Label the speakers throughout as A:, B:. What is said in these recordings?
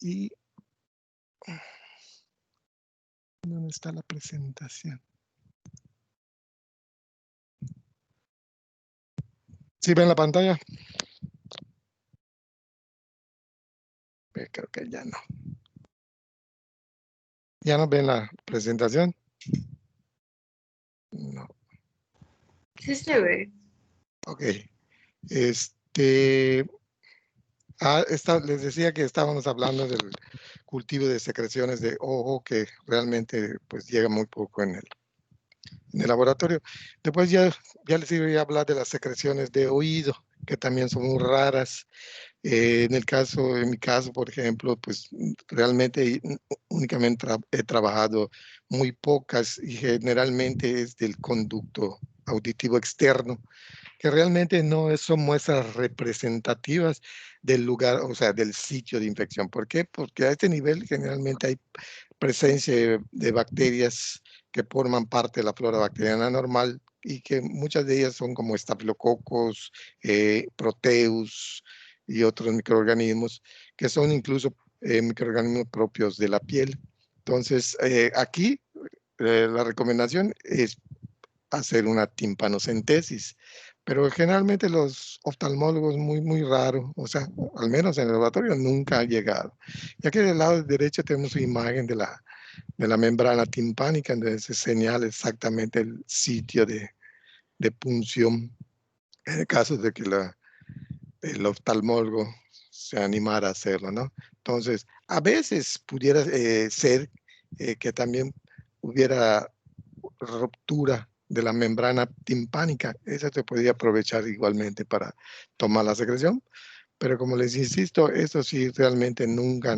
A: y ¿dónde está la presentación? ¿Sí ven la pantalla? Creo que ya no. ¿Ya no ven la presentación? No.
B: Sí se ve.
A: Ok. Les decía que estábamos hablando del cultivo de secreciones de ojo, que realmente pues llega muy poco en el laboratorio. Después ya les iba a hablar de las secreciones de oído, que también son muy raras. En mi caso, por ejemplo, pues realmente únicamente he trabajado muy pocas y generalmente es del conducto auditivo externo, que realmente no son muestras representativas del lugar, o sea, del sitio de infección. ¿Por qué? Porque a este nivel generalmente hay presencia de bacterias que forman parte de la flora bacteriana normal y que muchas de ellas son como estafilococos, proteus y otros microorganismos que son incluso microorganismos propios de la piel. Entonces, aquí la recomendación es hacer una timpanocentesis, pero generalmente los oftalmólogos muy raro, o sea, al menos en el laboratorio nunca ha llegado. Y aquí del lado derecho tenemos una imagen de la membrana timpánica, donde se señala exactamente el sitio de punción en el caso de que el oftalmólogo se animara a hacerlo, ¿no? Entonces, a veces pudiera ser que también hubiera ruptura de la membrana timpánica. Esa se podría aprovechar igualmente para tomar la secreción, pero como les insisto, eso sí realmente nunca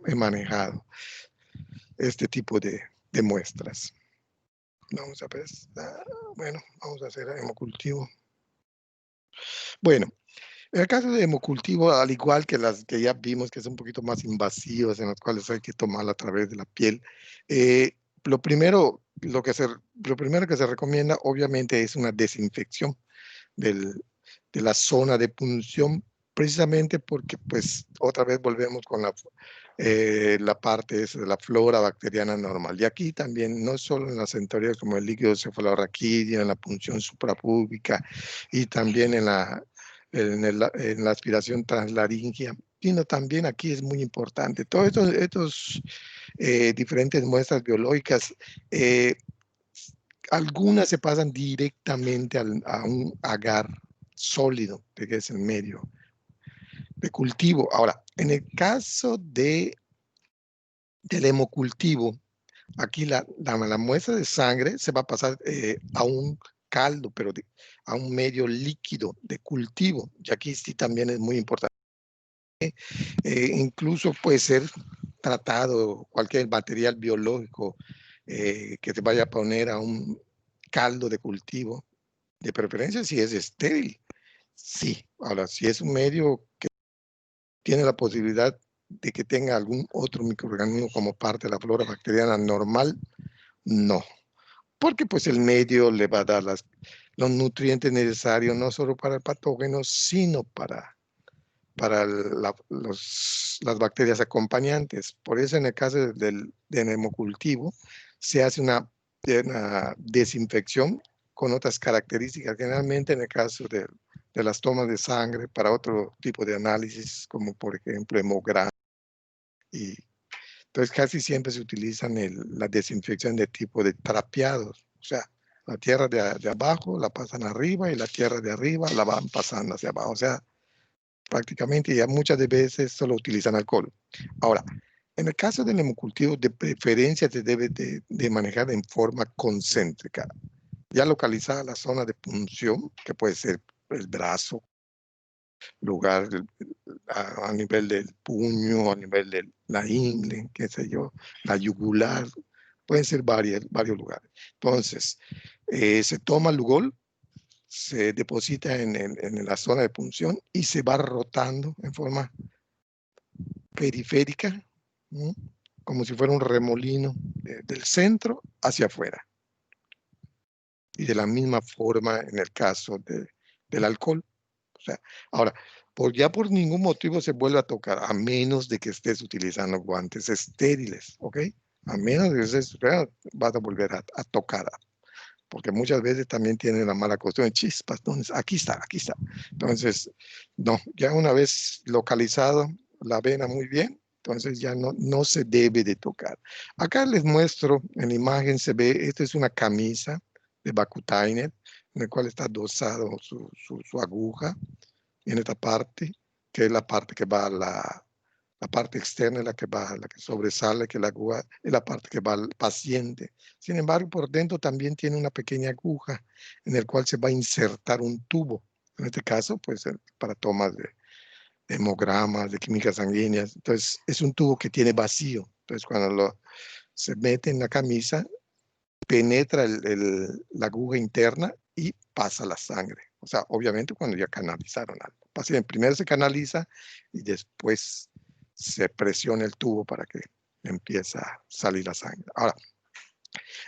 A: he manejado este tipo de muestras. Vamos a ver, bueno, vamos a hacer hemocultivo. Bueno, en el caso de hemocultivo, al igual que las que ya vimos que son un poquito más invasivas, en las cuales hay que tomarla a través de la piel, lo primero que se recomienda obviamente es una desinfección de la zona de punción, precisamente porque pues otra vez volvemos con la parte de la flora bacteriana normal. Y aquí también, no solo en las centurias como el líquido cefalorraquídeo, en la punción suprapúbica y también en la aspiración translaringea, sino también aquí es muy importante. Todos estos diferentes muestras biológicas, algunas se pasan directamente a un agar sólido, que es el medio de cultivo. Ahora, en el caso del hemocultivo, aquí la muestra de sangre se va a pasar a un caldo, pero a un medio líquido de cultivo. Y aquí sí también es muy importante. Incluso puede ser tratado cualquier material biológico que te vaya a poner a un caldo de cultivo, de preferencia si es estéril. Sí, ahora si es un medio que tiene la posibilidad de que tenga algún otro microorganismo como parte de la flora bacteriana normal, no. Porque pues el medio le va a dar los nutrientes necesarios no solo para el patógeno, sino para las bacterias acompañantes. Por eso en el caso del hemocultivo se hace una desinfección con otras características. Generalmente en el caso de las tomas de sangre para otro tipo de análisis, como por ejemplo hemograma. Y entonces casi siempre se utilizan la desinfección de tipo de trapeados. O sea, la tierra de abajo la pasan arriba y la tierra de arriba la van pasando hacia abajo. O sea, prácticamente ya muchas de veces solo utilizan alcohol. Ahora, en el caso del hemocultivo, de preferencia se debe de manejar en forma concéntrica. Ya localizada la zona de punción, que puede ser el brazo, lugar a nivel del puño, a nivel de la ingle, qué sé yo, la yugular, pueden ser varios lugares. Entonces, se toma el Lugol, se deposita en la zona de punción y se va rotando en forma periférica, ¿no? Como si fuera un remolino del centro hacia afuera. Y de la misma forma en el caso del alcohol, sea, ahora, ya por ningún motivo se vuelve a tocar, a menos de que estés utilizando guantes estériles, ¿ok? A menos de que estés, vas a volver a tocar, porque muchas veces también tienen la mala costumbre, chispas, entonces, aquí está, aquí está. Entonces, no, ya una vez localizado la vena muy bien, entonces ya no se debe de tocar. Acá les muestro, en la imagen se ve, esta es una camisa de Vacutainer, en el cual está dosado su aguja en esta parte, que es la parte que va a la parte externa es la que va, la que sobresale, que la aguja es la parte que va al paciente. Sin embargo, por dentro también tiene una pequeña aguja en el cual se va a insertar un tubo. En este caso, pues para tomas de hemogramas, de químicas sanguíneas. Entonces, es un tubo que tiene vacío. Entonces, cuando se mete en la camisa, penetra la aguja interna y pasa la sangre. O sea, obviamente cuando ya canalizaron algo. Primero se canaliza y después se presiona el tubo para que empiece a salir la sangre. Ahora,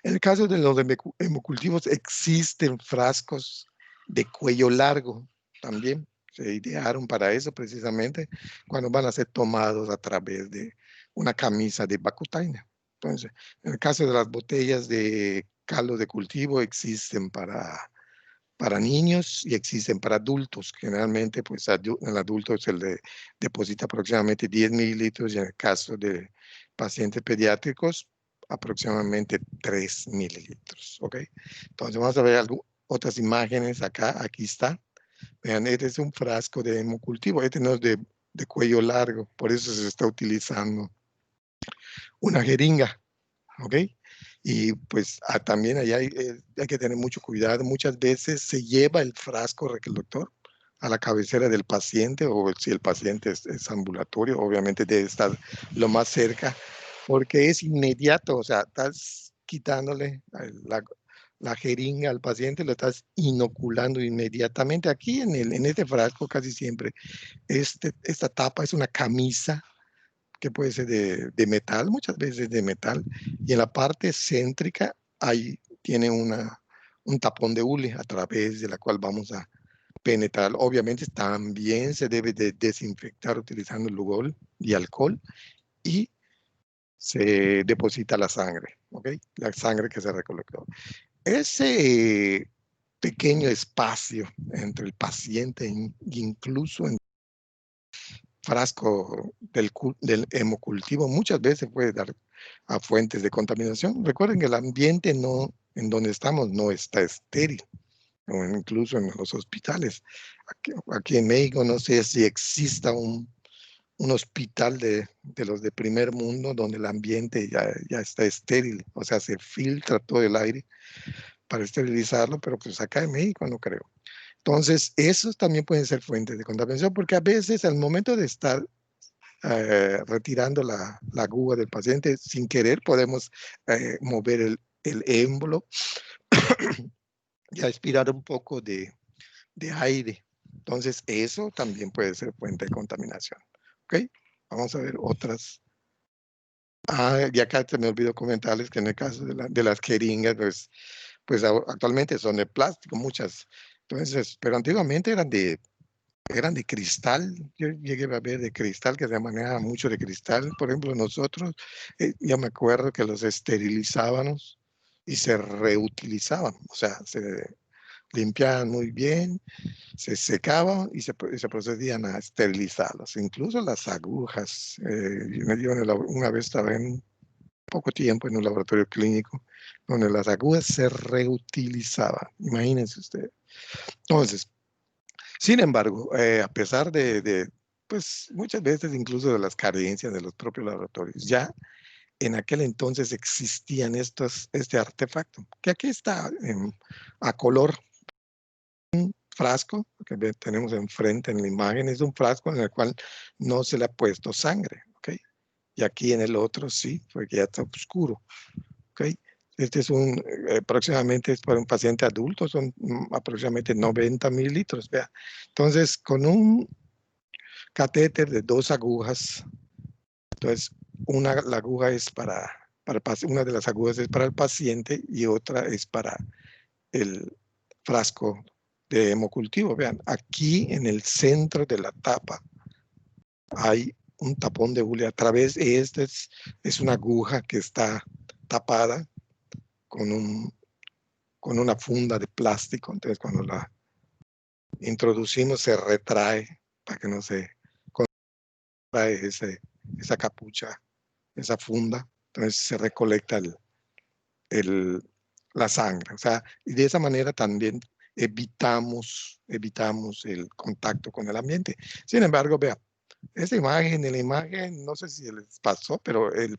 A: en el caso de los hemocultivos existen frascos de cuello largo también. Se idearon para eso precisamente cuando van a ser tomados a través de una camisa de Vacutainer. Entonces, en el caso de las botellas de caldo de cultivo existen para niños y existen para adultos. Generalmente, pues en adultos se le deposita aproximadamente 10 mililitros y en el caso de pacientes pediátricos, aproximadamente 3 mililitros. ¿Ok? Entonces, vamos a ver otras imágenes acá. Aquí está. Vean, este es un frasco de hemocultivo. Este no es de cuello largo, por eso se está utilizando una jeringa. ¿Ok? Y pues también allá hay que tener mucho cuidado. Muchas veces se lleva el frasco recolector a la cabecera del paciente o si el paciente es ambulatorio, obviamente debe estar lo más cerca porque es inmediato, o sea, estás quitándole la jeringa al paciente, lo estás inoculando inmediatamente. Aquí en este frasco casi siempre esta tapa es una camisa que puede ser de metal, muchas veces de metal, y en la parte céntrica ahí tiene un tapón de hule a través de la cual vamos a penetrar. Obviamente también se debe de desinfectar utilizando Lugol y alcohol y se deposita la sangre, ¿ok? La sangre que se recolectó. Ese pequeño espacio entre el paciente e incluso en frasco del hemocultivo muchas veces puede dar a fuentes de contaminación. Recuerden que el ambiente en donde estamos no está estéril, o incluso en los hospitales. Aquí en México no sé si exista un hospital de los de primer mundo donde el ambiente ya está estéril, o sea, se filtra todo el aire para esterilizarlo, pero pues acá en México no creo. Entonces, esos también pueden ser fuentes de contaminación, porque a veces al momento de estar retirando la aguja del paciente, sin querer podemos mover el émbolo y aspirar un poco de aire. Entonces, eso también puede ser fuente de contaminación. ¿Ok? Vamos a ver otras. Y acá se me olvidó comentarles que en el caso de las jeringas, pues actualmente son de plástico, muchas. Entonces, pero antiguamente eran de cristal. Yo llegué a ver de cristal, que se manejaba mucho de cristal. Por ejemplo, nosotros, yo me acuerdo que los esterilizábamos y se reutilizaban. O sea, se limpiaban muy bien, se secaban y se procedían a esterilizarlos. Incluso las agujas. Una vez estaba en poco tiempo en un laboratorio clínico donde las agujas se reutilizaban. Imagínense ustedes. Entonces, sin embargo, a pesar pues muchas veces incluso de las carencias de los propios laboratorios, ya en aquel entonces existían este artefacto, que aquí está a color frasco, que tenemos enfrente en la imagen, es un frasco en el cual no se le ha puesto sangre, ¿ok? Y aquí en el otro sí, porque ya está oscuro, ¿ok? Este es aproximadamente es para un paciente adulto, son aproximadamente 90 mililitros, vea. Entonces, con un catéter de 2 agujas, entonces la aguja es una de las agujas es para el paciente y otra es para el frasco de hemocultivo. Vean, aquí en el centro de la tapa hay un tapón de hule. A través de este es una aguja que está tapada con una funda de plástico. Entonces, cuando la introducimos, se retrae para que no se contrae esa capucha, esa funda. Entonces, se recolecta la sangre. O sea, y de esa manera también evitamos el contacto con el ambiente. Sin embargo, vea, esta imagen, en la imagen, no sé si les pasó, pero el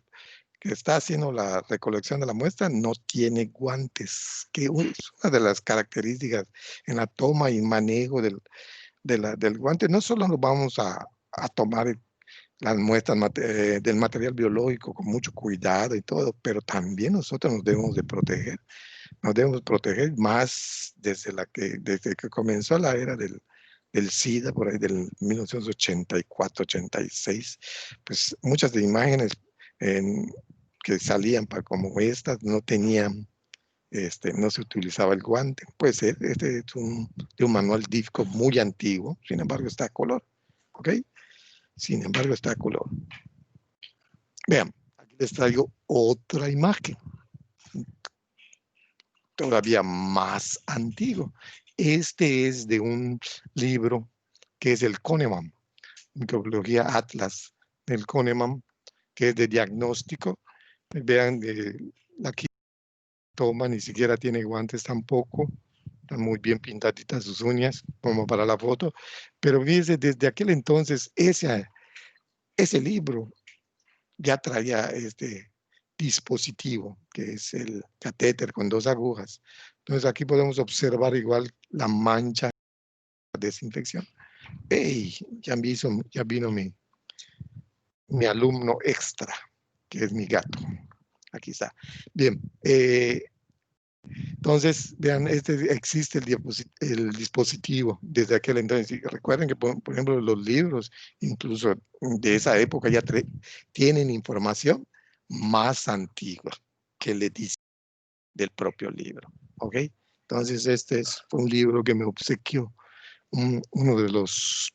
A: que está haciendo la recolección de la muestra no tiene guantes, que es una de las características en la toma y manejo del guante. No solo nos vamos a tomar las muestras del material biológico con mucho cuidado y todo, pero también nosotros nos debemos de proteger. Nos debemos proteger más desde que comenzó la era del SIDA, por ahí del 1984-86, pues muchas de imágenes que salían como estas no tenían, no se utilizaba el guante. Pues este es de un manual DIFCO muy antiguo, sin embargo está a color, ¿ok? Sin embargo está a color. Vean, aquí les traigo otra imagen, todavía más antiguo. Este es de un libro que es el Kahneman, Microbiología Atlas del Kahneman, que es de diagnóstico. Vean, aquí toma, ni siquiera tiene guantes tampoco, están muy bien pintaditas sus uñas, como para la foto, pero fíjense, desde aquel entonces, ese libro ya traía este dispositivo, que es el catéter con 2 agujas. Entonces aquí podemos observar igual la mancha de desinfección. ¡Ey! Ya vino mi alumno extra, que es mi gato. Aquí está. Bien. Entonces, vean, existe el dispositivo desde aquel entonces. Y recuerden que, por ejemplo, los libros, incluso de esa época, ya tienen información más antigua que le dice del propio libro. ¿Ok? Entonces, fue un libro que me obsequió uno de los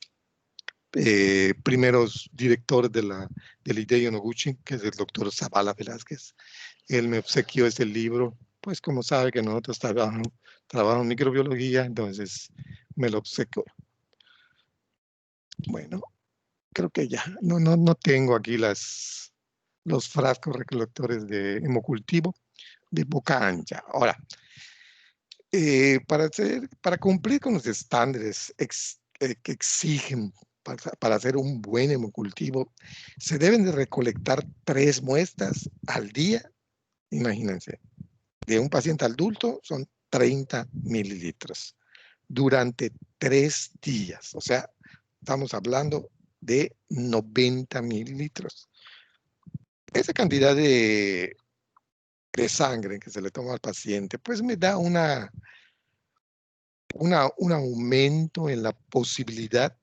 A: primeros directores del Hideo Noguchi, que es el doctor Zavala Velázquez. Él me obsequió este libro, pues como sabe que nosotros trabajamos en microbiología, entonces me lo obsequió. Bueno, creo que ya, no tengo aquí los frascos recolectores de hemocultivo de boca ancha. Ahora, para cumplir con los estándares que exigen para hacer un buen hemocultivo, se deben de recolectar 3 muestras al día. Imagínense, de un paciente adulto son 30 mililitros durante 3 días. O sea, estamos hablando de 90 mililitros. Esa cantidad de sangre que se le toma al paciente, pues me da un aumento en la posibilidad,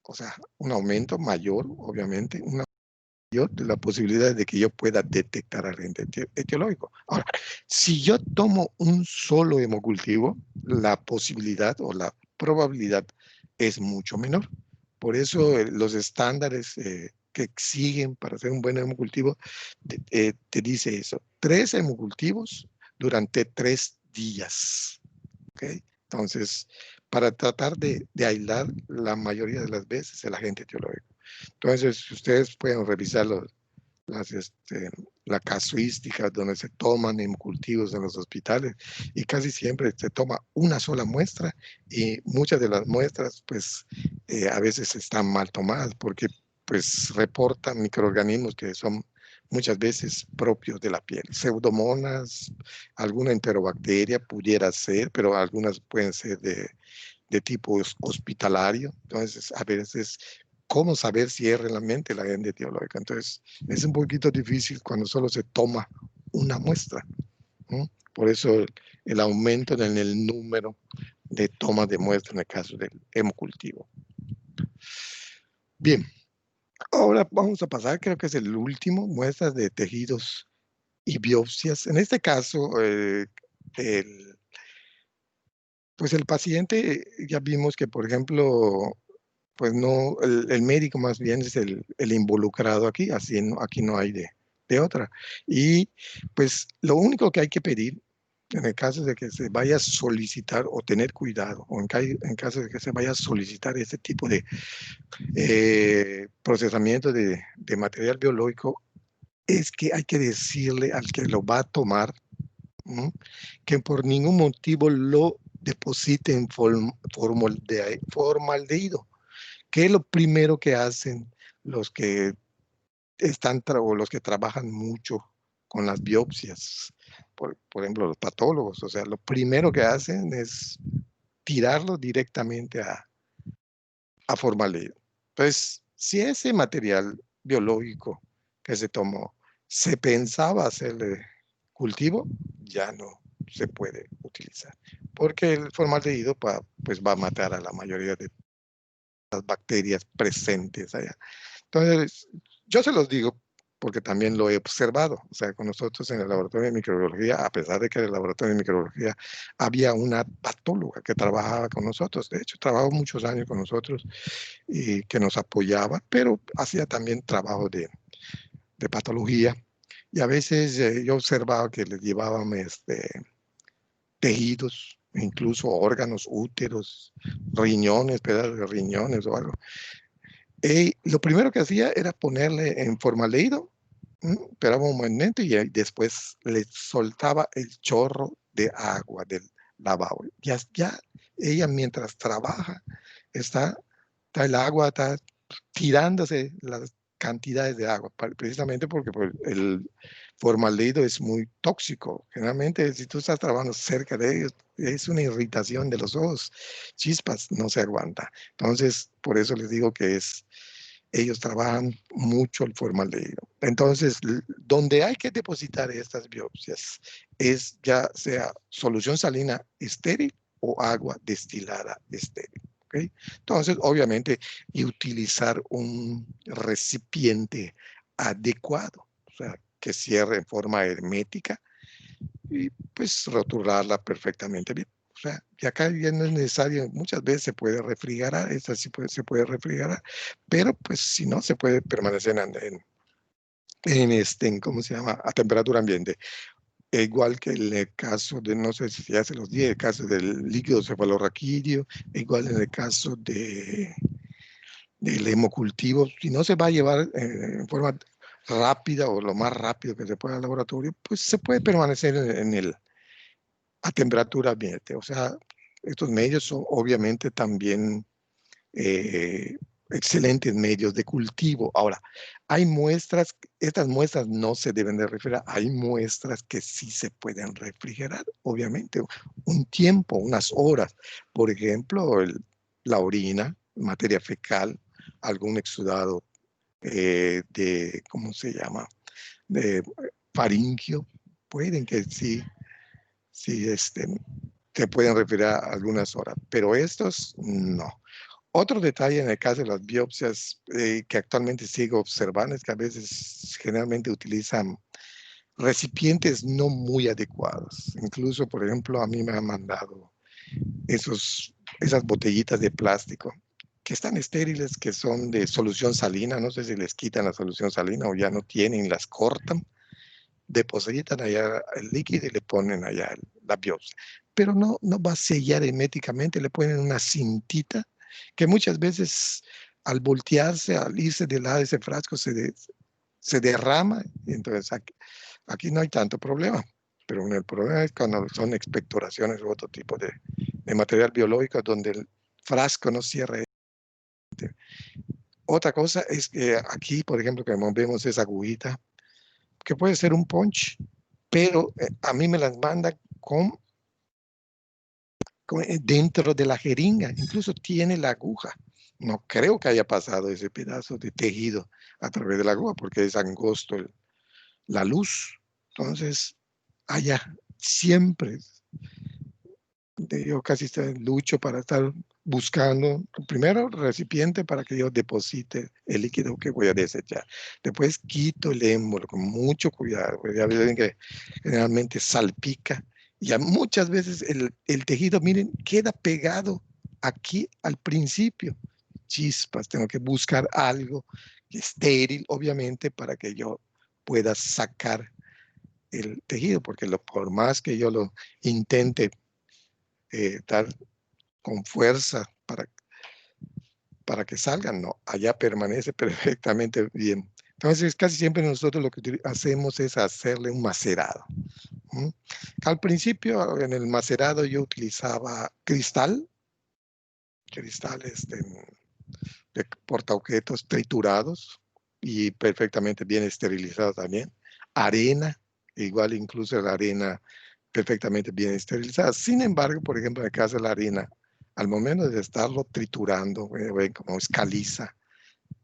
A: o sea, un aumento mayor, obviamente, mayor de la posibilidad de que yo pueda detectar agente etiológico. Ahora, si yo tomo un solo hemocultivo, la posibilidad o la probabilidad es mucho menor. Por eso los estándares que exigen para hacer un buen hemocultivo te dice eso. 3 hemocultivos durante 3 días. ¿Okay? Entonces, para tratar de aislar la mayoría de las veces el agente etiológico. Entonces, ustedes pueden revisar la casuística donde se toman hemocultivos en los hospitales y casi siempre se toma una sola muestra y muchas de las muestras pues a veces están mal tomadas porque pues reportan microorganismos que son muchas veces propios de la piel, pseudomonas, alguna enterobacteria pudiera ser, pero algunas pueden ser de tipo hospitalario. Entonces, a veces, ¿cómo saber si es realmente la agente etiológica? Entonces, es un poquito difícil cuando solo se toma una muestra, ¿no? Por eso el aumento en el número de tomas de muestra en el caso del hemocultivo. Bien, ahora vamos a pasar, creo que es el último, muestras de tejidos y biopsias. En este caso, el Pues el paciente, ya vimos que, por ejemplo, pues no, el médico más bien es el involucrado aquí, así no, aquí no hay de otra. Y pues lo único que hay que pedir en el caso de que se vaya a solicitar o tener cuidado, o en caso de que se vaya a solicitar este tipo de procesamiento de material biológico, es que hay que decirle al que lo va a tomar, ¿no?, que por ningún motivo lo deposite en formaldehído, que es lo primero que hacen los que o los que trabajan mucho con las biopsias, por ejemplo, los patólogos. O sea, lo primero que hacen es tirarlo directamente a formaldehído. Entonces, si ese material biológico que se tomó se pensaba hacerle cultivo, ya no se puede utilizar, porque el formaldehído pues va a matar a la mayoría de las bacterias presentes allá. Entonces, yo se los digo porque también lo he observado. O sea, con nosotros en el laboratorio de microbiología, a pesar de que en el laboratorio de microbiología había una patóloga que trabajaba con nosotros. De hecho, trabajó muchos años con nosotros y que nos apoyaba, pero hacía también trabajo de patología. Y a veces yo observaba que les llevaban tejidos, incluso órganos, úteros, riñones, pedazos de riñones o algo. Lo primero que hacía era ponerle en formaldehído, esperaba un momento y después le soltaba el chorro de agua del lavabo. Ya ella mientras trabaja, está el agua está tirándose las cantidades de agua, precisamente porque pues, el formaldehído es muy tóxico. Generalmente, si tú estás trabajando cerca de ellos, es una irritación de los ojos, chispas, no se aguanta. Entonces, por eso les digo que ellos trabajan mucho el formaldehído. Entonces, donde hay que depositar estas biopsias es ya sea solución salina estéril o agua destilada estéril. ¿Okay? Entonces, obviamente, y utilizar un recipiente adecuado, o sea, que cierre en forma hermética y pues rotularla perfectamente bien. O sea, y acá ya no es necesario, muchas veces se puede refrigerar, esta sí se puede refrigerar, pero pues si no, se puede permanecer ¿cómo se llama? A temperatura ambiente. Igual que en el caso de, no sé si ya se los dije, el caso del líquido cefalorraquídeo, igual en el caso del hemocultivo, si no se va a llevar en forma rápida o lo más rápido que se pueda al laboratorio, pues se puede permanecer a temperatura ambiente. O sea, estos medios son obviamente también excelentes medios de cultivo. Ahora, hay muestras, estas muestras no se deben de refrigerar, hay muestras que sí se pueden refrigerar, obviamente, un tiempo, unas horas. Por ejemplo, la orina, materia fecal, algún exudado ¿cómo se llama? De faringio, pueden que sí, sí, se pueden refrigerar algunas horas, pero estos no. Otro detalle en el caso de las biopsias que actualmente sigo observando es que a veces generalmente utilizan recipientes no muy adecuados. Incluso, por ejemplo, a mí me han mandado esas botellitas de plástico que están estériles, que son de solución salina. No sé si les quitan la solución salina o ya no tienen, las cortan, depositan allá el líquido y le ponen allá la biopsia. Pero no va a sellar herméticamente, le ponen una cintita que muchas veces al voltearse, al irse de lado de ese frasco, se derrama. Y entonces aquí no hay tanto problema. Pero el problema es cuando son expectoraciones u otro tipo de material biológico donde el frasco no cierra. Otra cosa es que aquí, por ejemplo, que vemos esa agujita, que puede ser un punch, pero a mí me las manda dentro de la jeringa, incluso tiene la aguja. No creo que haya pasado ese pedazo de tejido a través de la aguja porque es angosto la luz. Entonces, allá siempre, yo casi lucho para estar buscando, primero, recipiente para que yo deposite el líquido que voy a desechar. Después quito el émbolo con mucho cuidado, porque ya ven que generalmente salpica Ya muchas veces el tejido, miren, queda pegado aquí al principio. Chispas, tengo que buscar algo estéril, obviamente, para que yo pueda sacar el tejido, porque por más que yo lo intente dar con fuerza para que salgan, no, allá permanece perfectamente bien. Entonces, casi siempre nosotros lo que hacemos es hacerle un macerado. ¿Mm? Al principio, en el macerado, yo utilizaba cristales de portaobjetos triturados y perfectamente bien esterilizados también. Arena, igual incluso la arena perfectamente bien esterilizada. Sin embargo, por ejemplo, en el caso de la harina, al momento de estarlo triturando, ven como es caliza,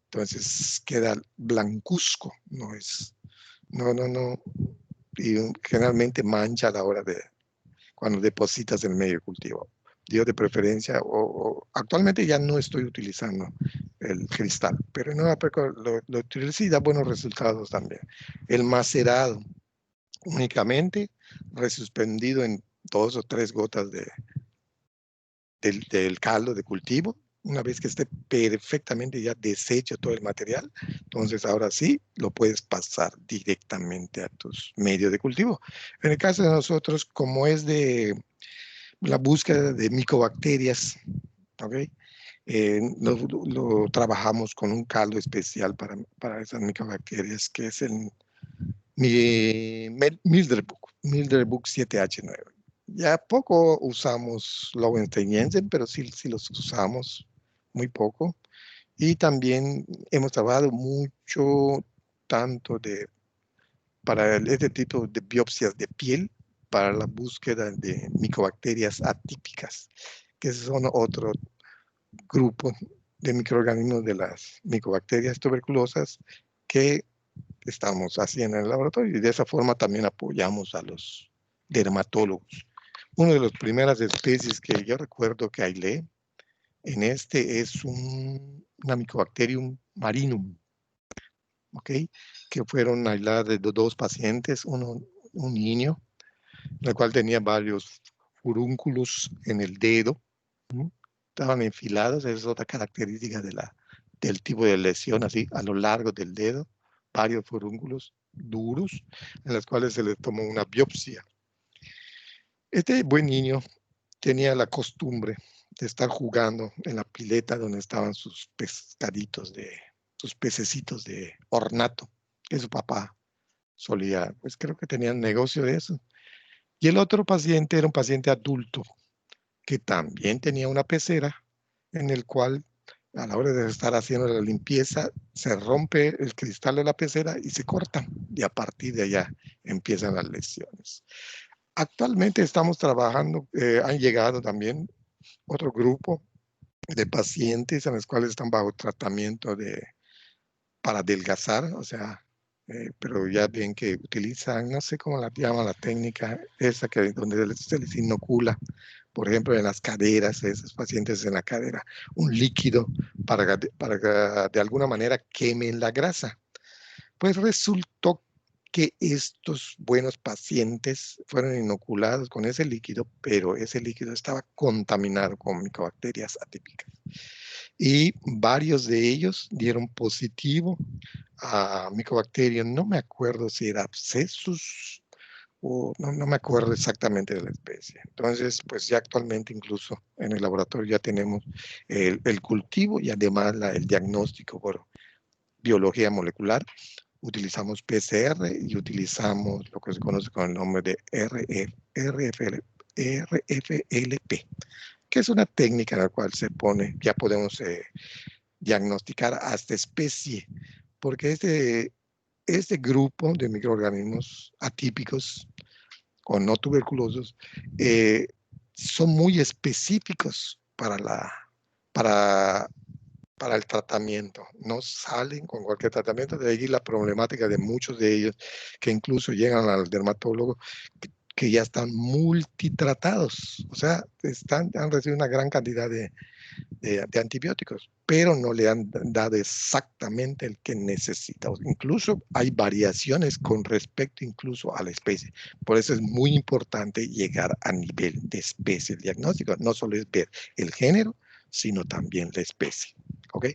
A: entonces queda blancuzco, no, y generalmente mancha a la hora de cuando depositas en medio de cultivo. Yo de preferencia, actualmente ya no estoy utilizando el cristal, pero en una época lo utilicé y da buenos resultados también. El macerado, únicamente resuspendido en 2 o 3 gotas del caldo de cultivo. Una vez que esté perfectamente ya deshecho todo el material, entonces ahora sí lo puedes pasar directamente a tus medios de cultivo. En el caso de nosotros, como es de la búsqueda de micobacterias, ¿ok? Lo trabajamos con un caldo especial para esas micobacterias, que es el Milderbook 7H9. Ya poco usamos Lowensteiniensen, pero sí los usamos muy poco. Y también hemos trabajado mucho tanto para este tipo de biopsias de piel, para la búsqueda de micobacterias atípicas, que son otro grupo de microorganismos de las micobacterias tuberculosas que estamos haciendo en el laboratorio, y de esa forma también apoyamos a los dermatólogos. Una de las primeras especies que yo recuerdo que aislé en este es una Mycobacterium marinum, ¿ok? Que fueron aisladas de 2 pacientes, un niño, el cual tenía varios furúnculos en el dedo, ¿m? Estaban enfilados, esa es otra característica del tipo de lesión, así a lo largo del dedo, varios furúnculos duros, en los cuales se le tomó una biopsia. Este buen niño tenía la costumbre de estar jugando en la pileta donde estaban sus pescaditos, sus pececitos de ornato, que su papá solía, pues creo que tenía negocio de eso. Y el otro paciente era un paciente adulto que también tenía una pecera en el cual a la hora de estar haciendo la limpieza se rompe el cristal de la pecera y se corta, y a partir de allá empiezan las lesiones. Actualmente estamos trabajando, han llegado también otro grupo de pacientes en los cuales están bajo tratamiento para adelgazar, o sea, pero ya ven que utilizan, no sé cómo la llama la técnica, esa que donde se les inocula, por ejemplo, en las caderas, esos pacientes en la cadera, un líquido para que de alguna manera quemen la grasa. Pues resultó que estos buenos pacientes fueron inoculados con ese líquido, pero ese líquido estaba contaminado con micobacterias atípicas. Y varios de ellos dieron positivo a micobacterias. No me acuerdo si era abscesos o no me acuerdo exactamente de la especie. Entonces, pues ya actualmente incluso en el laboratorio ya tenemos el cultivo y además el diagnóstico por biología molecular. Utilizamos PCR y utilizamos lo que se conoce con el nombre de RFLP, que es una técnica en la cual ya podemos diagnosticar hasta especie, porque este grupo de microorganismos atípicos o no tuberculosos son muy específicos para para el tratamiento, no salen con cualquier tratamiento, de ahí la problemática de muchos de ellos que incluso llegan al dermatólogo que ya están multitratados, o sea, han recibido una gran cantidad de antibióticos, pero no le han dado exactamente el que necesita. Incluso hay variaciones con respecto incluso a la especie. Por eso es muy importante llegar a nivel de especie. El diagnóstico no solo es ver el género, sino también la especie. ¿Ok?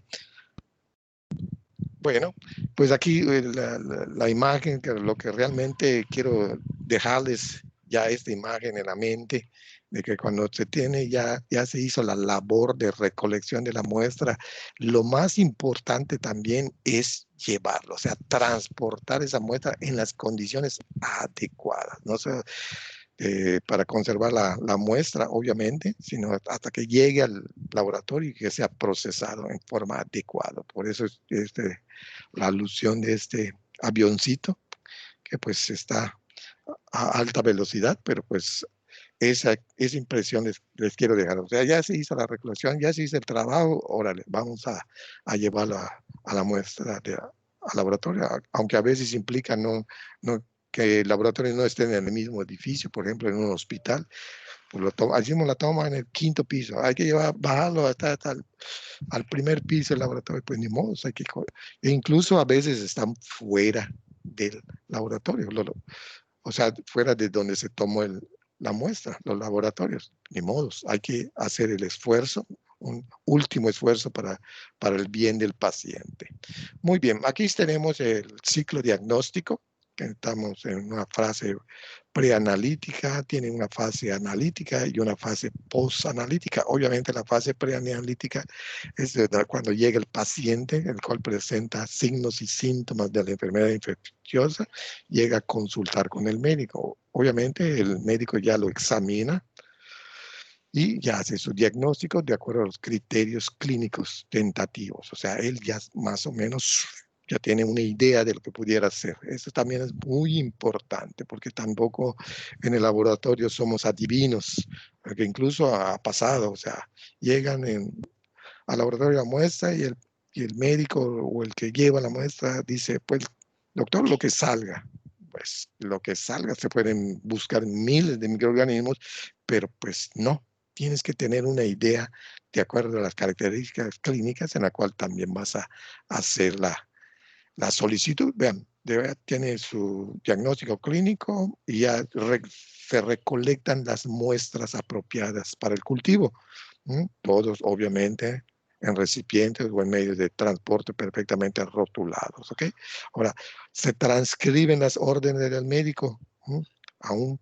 A: Bueno, pues aquí la imagen, que lo que realmente quiero dejarles ya esta imagen en la mente, de que cuando se tiene, ya se hizo la labor de recolección de la muestra, lo más importante también es llevarlo, o sea, transportar esa muestra en las condiciones adecuadas, no sé, para conservar la muestra, obviamente, sino hasta que llegue al laboratorio y que sea procesado en forma adecuada. Por eso es la alusión de este avioncito, que pues está a alta velocidad, pero pues esa impresión les quiero dejar. O sea, ya se hizo la recolección, ya se hizo el trabajo, órale, vamos a llevarlo a la muestra al laboratorio, aunque a veces implica no que el laboratorio no esté en el mismo edificio, por ejemplo, en un hospital, pues hacemos la toma en el quinto piso, hay que bajarlo hasta al primer piso del laboratorio, pues ni modo, hay que, e incluso a veces están fuera del laboratorio, o sea, fuera de donde se tomó la muestra, los laboratorios, ni modos, hay que hacer el esfuerzo, un último esfuerzo para el bien del paciente. Muy bien, aquí tenemos el ciclo diagnóstico, que estamos en una fase preanalítica, tiene una fase analítica y una fase postanalítica. Obviamente la fase preanalítica es cuando llega el paciente, el cual presenta signos y síntomas de la enfermedad infecciosa, llega a consultar con el médico. Obviamente el médico ya lo examina y ya hace su diagnóstico de acuerdo a los criterios clínicos tentativos. O sea, él ya más o menos ya tiene una idea de lo que pudiera ser. Eso también es muy importante porque tampoco en el laboratorio somos adivinos, porque incluso ha pasado, o sea, llegan al laboratorio la muestra y el médico o el que lleva la muestra dice, pues, doctor, lo que salga. Pues lo que salga, se pueden buscar miles de microorganismos, pero pues no, tienes que tener una idea de acuerdo a las características clínicas en la cual también vas a hacer la solicitud. Vean, tiene su diagnóstico clínico y ya se recolectan las muestras apropiadas para el cultivo. Todos, obviamente, en recipientes o en medios de transporte perfectamente rotulados. ¿Ok? Ahora, se transcriben las órdenes del médico a un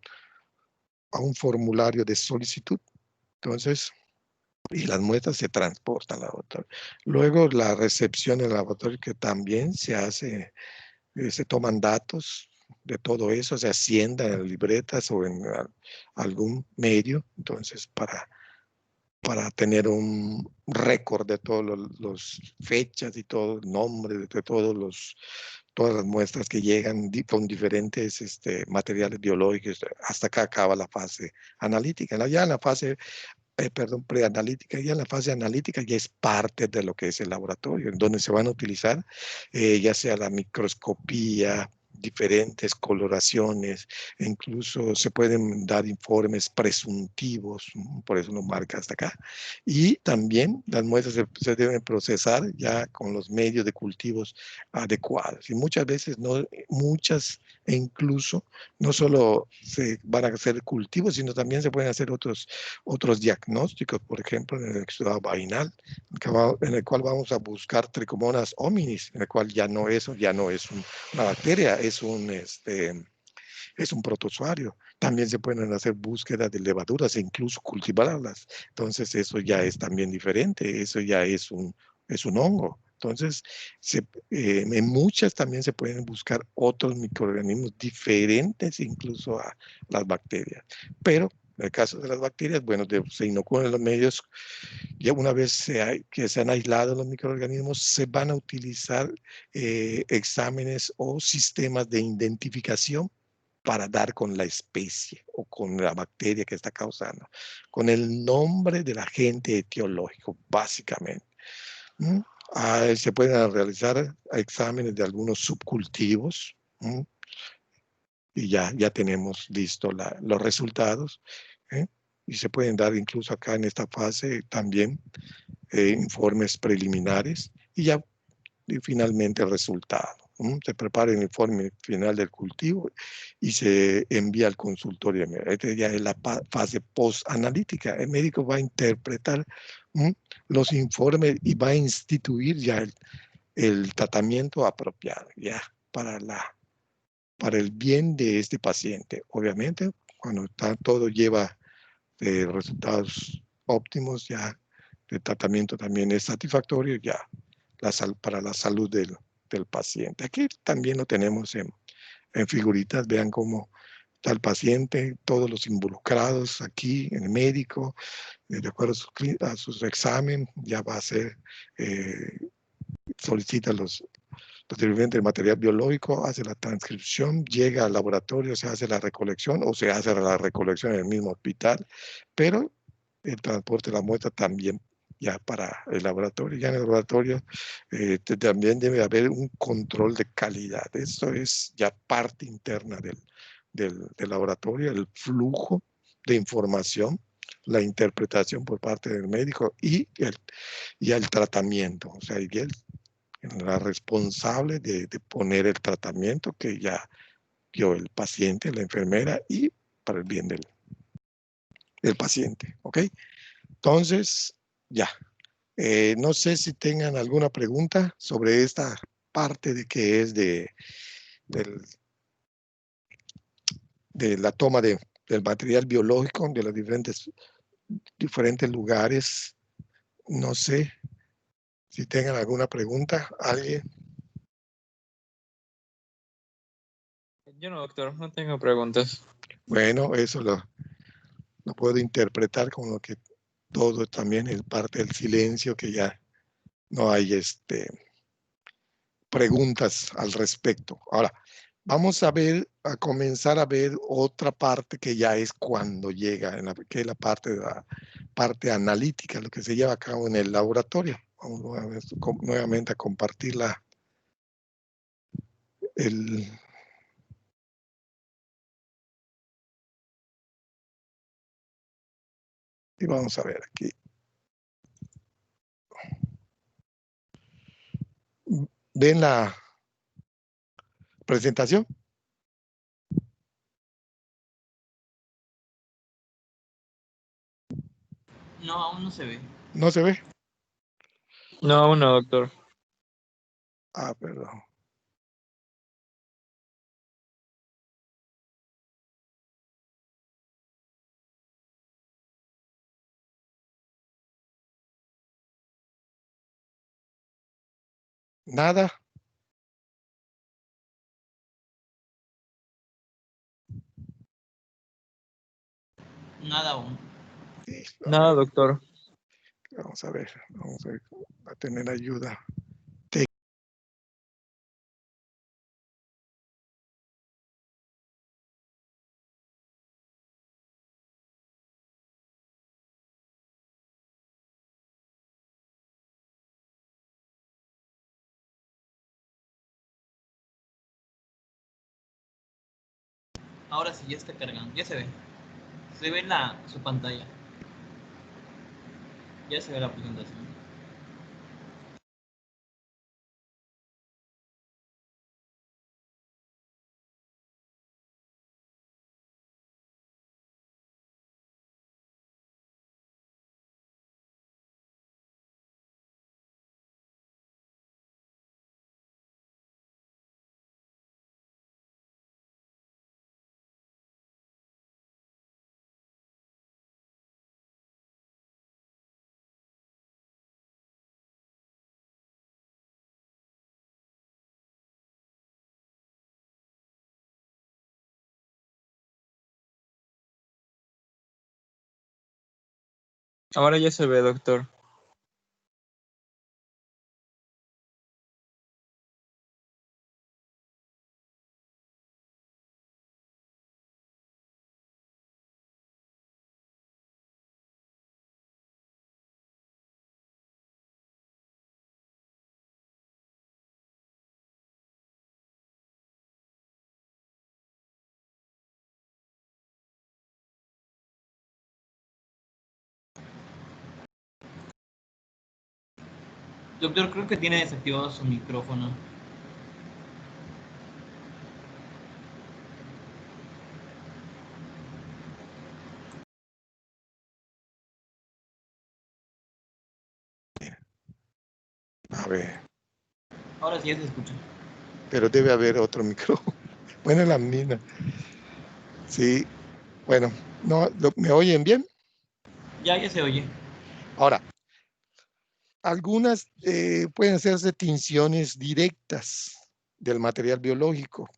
A: formulario de solicitud. Entonces, y las muestras se transportan al laboratorio. Luego, la recepción en el laboratorio, que también se hace, se toman datos de todo eso, se hacienda en libretas o en algún medio, entonces para tener un récord de todas las fechas y todo el nombre de todas las muestras que llegan con diferentes materiales biológicos. Hasta acá acaba la fase analítica. Ya en la fase preanalítica, ya en la fase analítica ya es parte de lo que es el laboratorio, en donde se van a utilizar ya sea la microscopía, diferentes coloraciones, e incluso se pueden dar informes presuntivos, por eso lo marca hasta acá. Y también las muestras se deben procesar ya con los medios de cultivos adecuados. Y muchas veces, muchas e incluso no solo se van a hacer cultivos, sino también se pueden hacer otros diagnósticos, por ejemplo, en el exudado vaginal, en el cual vamos a buscar Trichomonas hominis, en el cual ya no es una bacteria, es un protozoario. También se pueden hacer búsquedas de levaduras e incluso cultivarlas. Entonces, eso ya es también diferente, eso ya es un hongo. Entonces, en muchas también se pueden buscar otros microorganismos diferentes incluso a las bacterias. Pero en el caso de las bacterias, bueno, se inoculan en los medios. Ya una vez que se han aislado los microorganismos, se van a utilizar exámenes o sistemas de identificación para dar con la especie o con la bacteria que está causando, con el nombre del agente etiológico, básicamente. ¿Mm? Se pueden realizar exámenes de algunos subcultivos. y ya tenemos listo los resultados, ¿eh? Y se pueden dar incluso acá en esta fase también informes preliminares y ya y finalmente el resultado. Se prepara el informe final del cultivo y se envía al consultorio. Esta ya es la fase post-analítica. El médico va a interpretar los informes y va a instituir ya el tratamiento apropiado ya para el bien de este paciente. Obviamente, cuando todo lleva resultados óptimos, ya el tratamiento también es satisfactorio, ya para la salud del paciente. Aquí también lo tenemos en figuritas, vean cómo está el paciente, todos los involucrados aquí, el médico, de acuerdo a sus exámenes, ya va a ser, solicita posteriormente el material biológico, hace la transcripción, llega al laboratorio, se hace la recolección o se hace la recolección en el mismo hospital, pero el transporte de la muestra también ya para el laboratorio. Ya en el laboratorio también debe haber un control de calidad. Esto es ya parte interna del laboratorio, el flujo de información, la interpretación por parte del médico y el tratamiento. O sea, y la responsable de poner el tratamiento que ya dio el paciente, la enfermera, y para el bien del paciente, ¿ok? Entonces, ya. No sé si tengan alguna pregunta sobre esta parte de que es de la toma del material biológico de los diferentes lugares. No sé si tengan alguna pregunta. ¿Alguien?
C: Yo no, doctor, no tengo preguntas.
A: Bueno, eso lo puedo interpretar como lo que todo también es parte del silencio, que ya no hay preguntas al respecto. Ahora, vamos a comenzar a ver otra parte que ya es cuando llega, que es la parte de la parte analítica, lo que se lleva a cabo en el laboratorio. Vamos nuevamente a compartir el, y vamos a ver aquí. ¿Ven la presentación?
D: No, aún no se ve.
A: ¿No se ve?
C: No, aún no, doctor.
A: Ah, perdón. Nada.
D: Nada aún.
A: Listo,
C: Nada, doctor.
A: vamos a ver, a tener ayuda.
D: Ahora sí, ya está cargando. Ya se ve. Se ve su pantalla. Ya se ve la presentación.
C: Ahora ya se ve, doctor.
D: Doctor, creo que tiene desactivado su micrófono.
A: A ver,
D: Ahora sí ya se escucha.
A: pero debe haber otro micrófono. Bueno, la misma. Sí, bueno, no, ¿me oyen bien?
D: Ya se oye.
A: Ahora, algunas pueden hacerse tinciones directas del material biológico,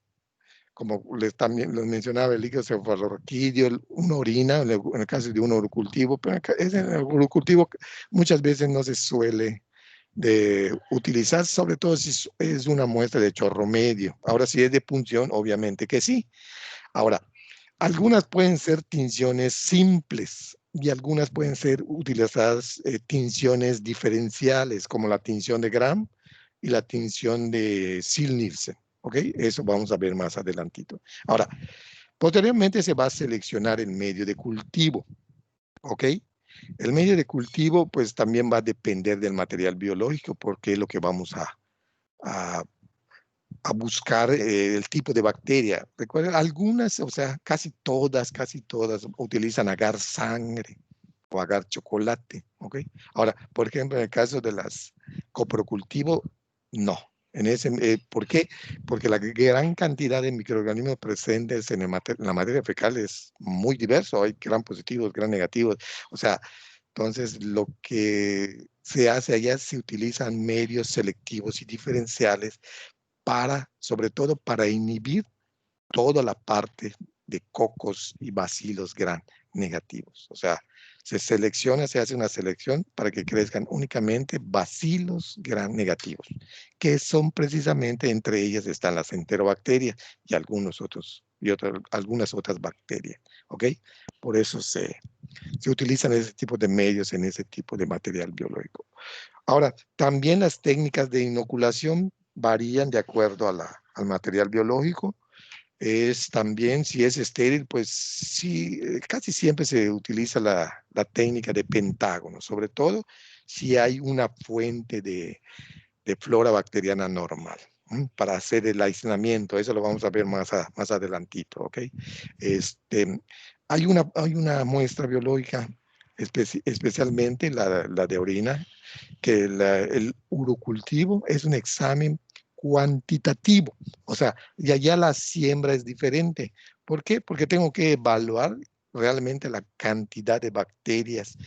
A: como también les mencionaba, el líquido cefalorraquídeo, una orina, en el caso de un urocultivo, pero en el urocultivo muchas veces no se suele de utilizar, sobre todo si es una muestra de chorro medio. Ahora, si es de punción, obviamente que sí. Ahora, algunas pueden ser tinciones simples y algunas pueden ser utilizadas tinciones diferenciales, como la tinción de Gram y la tinción de Ziehl-Neelsen. ¿Ok? Eso vamos a ver más adelantito. Ahora, posteriormente se va a seleccionar el medio de cultivo. ¿Ok? El medio de cultivo, pues también va a depender del material biológico, porque es lo que vamos a a buscar el tipo de bacteria. Recuerden, algunas, o sea, casi todas utilizan agar sangre o agar chocolate, ¿ok? Ahora, por ejemplo, en el caso de las coprocultivo, no. ¿Por qué? Porque la gran cantidad de microorganismos presentes en la materia fecal es muy diverso. Hay gran positivos, gran negativos. O sea, entonces lo que se hace allá, se utilizan medios selectivos y diferenciales sobre todo para inhibir toda la parte de cocos y bacilos gram negativos. O sea, se hace una selección para que crezcan únicamente bacilos gram negativos, que son precisamente, entre ellas están las enterobacterias y algunas otras bacterias. ¿Ok? Por eso se utilizan ese tipo de medios en ese tipo de material biológico. Ahora, también las técnicas de inoculación varían de acuerdo al material biológico. Es también, si es estéril, pues sí, casi siempre se utiliza la técnica de pentágono, sobre todo si hay una fuente de flora bacteriana normal, para hacer el aislamiento. Eso lo vamos a ver más adelantito, ¿ok? Hay una muestra biológica, especialmente la de orina, que el urocultivo es un examen cuantitativo. O sea, y allá la siembra es diferente. ¿Por qué? Porque tengo que evaluar realmente la cantidad de bacterias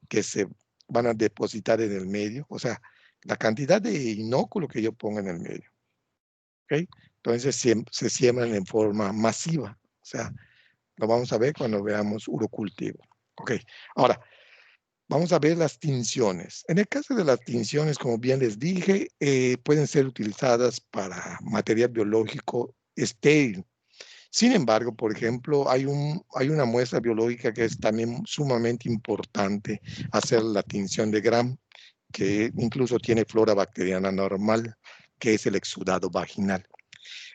A: que se van a depositar en el medio. O sea, la cantidad de inóculo que yo pongo en el medio. ¿Ok? Entonces se siembran en forma masiva. O sea, lo vamos a ver cuando veamos urocultivo. Ok. Ahora, vamos a ver las tinciones. En el caso de las tinciones, como bien les dije, pueden ser utilizadas para material biológico estéril. Sin embargo, por ejemplo, hay una muestra biológica que es también sumamente importante hacer la tinción de Gram, que incluso tiene flora bacteriana normal, que es el exudado vaginal.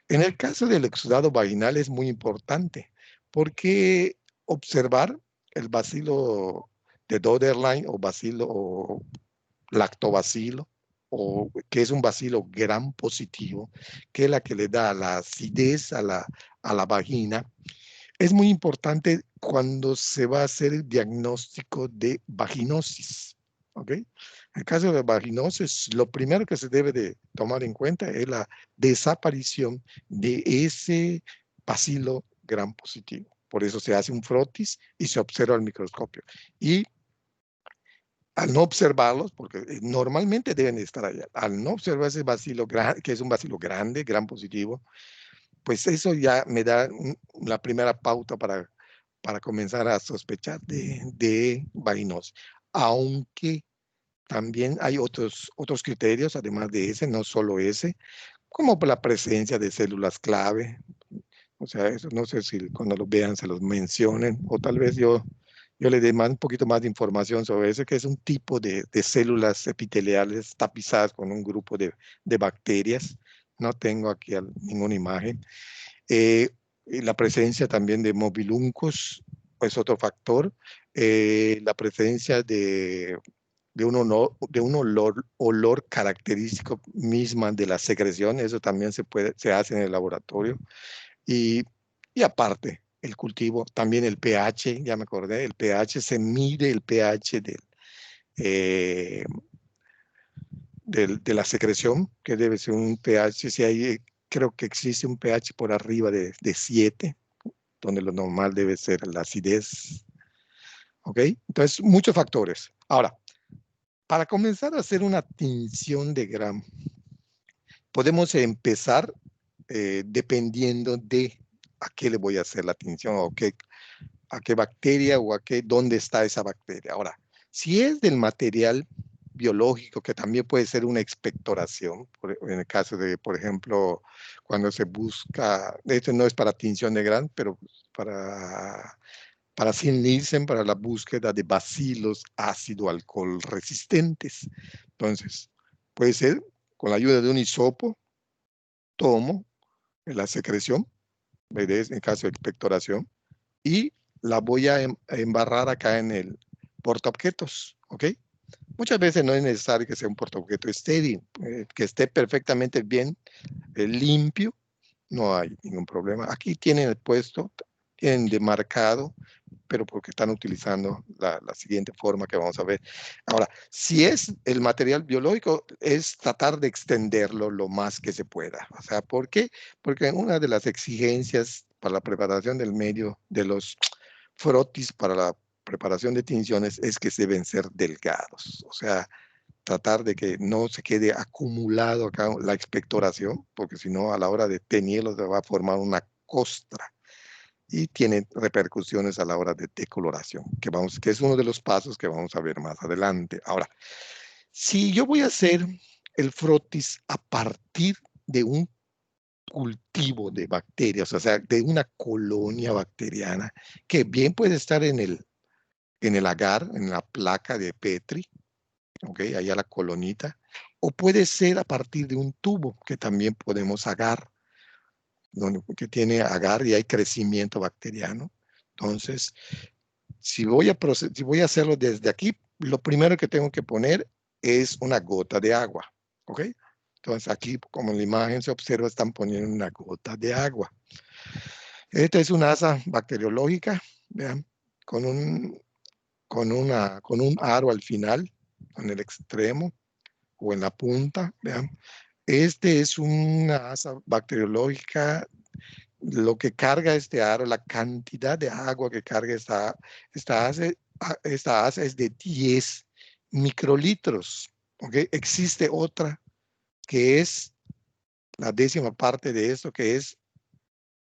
A: En el caso del exudado vaginal es muy importante porque observar el bacilo de Doderlein o bacilo o lactobacilo, o que es un bacilo gram positivo, que es la que le da la acidez a la vagina, es muy importante cuando se va a hacer el diagnóstico de vaginosis. ¿Ok? En el caso de vaginosis, lo primero que se debe de tomar en cuenta es la desaparición de ese bacilo gram positivo. Por eso se hace un frotis y se observa al microscopio. Y al no observarlos, porque normalmente deben estar allá, al no observar ese bacilo, que es un bacilo grande, gran positivo, pues eso ya me da la primera pauta para comenzar a sospechar de vaginosis. Aunque también hay otros criterios, además de ese, no solo ese, como la presencia de células clave. O sea, eso no sé si cuando lo vean se los mencionen, o tal vez yo le dé un poquito más de información sobre eso, que es un tipo de células epiteliales tapizadas con un grupo de bacterias. No tengo aquí ninguna imagen. Y la presencia también de mobiluncos es otro factor. La presencia de de un olor característico misma de la secreción. Eso también se hace en el laboratorio. Y aparte, el cultivo, también el pH, ya me acordé, el pH, se mide el pH eh, de la secreción, que debe ser un pH, si hay, creo que existe un pH por arriba de 7, donde lo normal debe ser la acidez. ¿Ok? Entonces, muchos factores. Ahora, para comenzar a hacer una tinción de Gram, podemos empezar dependiendo de a qué le voy a hacer la tinción o a qué bacteria o dónde está esa bacteria. Ahora, si es del material biológico, que también puede ser una expectoración, en el caso de, por ejemplo, cuando se busca, esto no es para tinción de Gram, pero para Nielsen, para la búsqueda de bacilos ácido alcohol resistentes. Entonces, puede ser con la ayuda de un hisopo, tomo la secreción, en el caso de expectoración, y la voy a embarrar acá en el portaobjetos, ¿ok? Muchas veces no es necesario que sea un portaobjeto estéril, que esté perfectamente bien limpio, no hay ningún problema. Aquí tienen el puesto, tienen demarcado, pero porque están utilizando la siguiente forma que vamos a ver. Ahora, si es el material biológico, es tratar de extenderlo lo más que se pueda. O sea, ¿por qué? Porque una de las exigencias para la preparación del medio de los frotis para la preparación de tinciones es que deben ser delgados. O sea, tratar de que no se quede acumulado acá la expectoración, porque si no, a la hora de teñirlo se va a formar una costra y tiene repercusiones a la hora de decoloración, que es uno de los pasos que vamos a ver más adelante. Ahora, si yo voy a hacer el frotis a partir de un cultivo de bacterias, o sea, de una colonia bacteriana, que bien puede estar en el agar, en la placa de Petri, ¿ok? Allá la colonita, o puede ser a partir de un tubo que también podemos agar, que tiene agar y hay crecimiento bacteriano. Entonces, si voy a hacerlo desde aquí, lo primero que tengo que poner es una gota de agua, ¿ok? Entonces aquí, como en la imagen se observa, están poniendo una gota de agua. Esta es una asa bacteriológica, vean, con un aro al final, en el extremo o en la punta, vean. Este es una asa bacteriológica. Lo que carga este aro, la cantidad de agua que carga esta asa es de 10 microlitros. ¿Okay? Existe otra que es la 10ª parte de esto, que es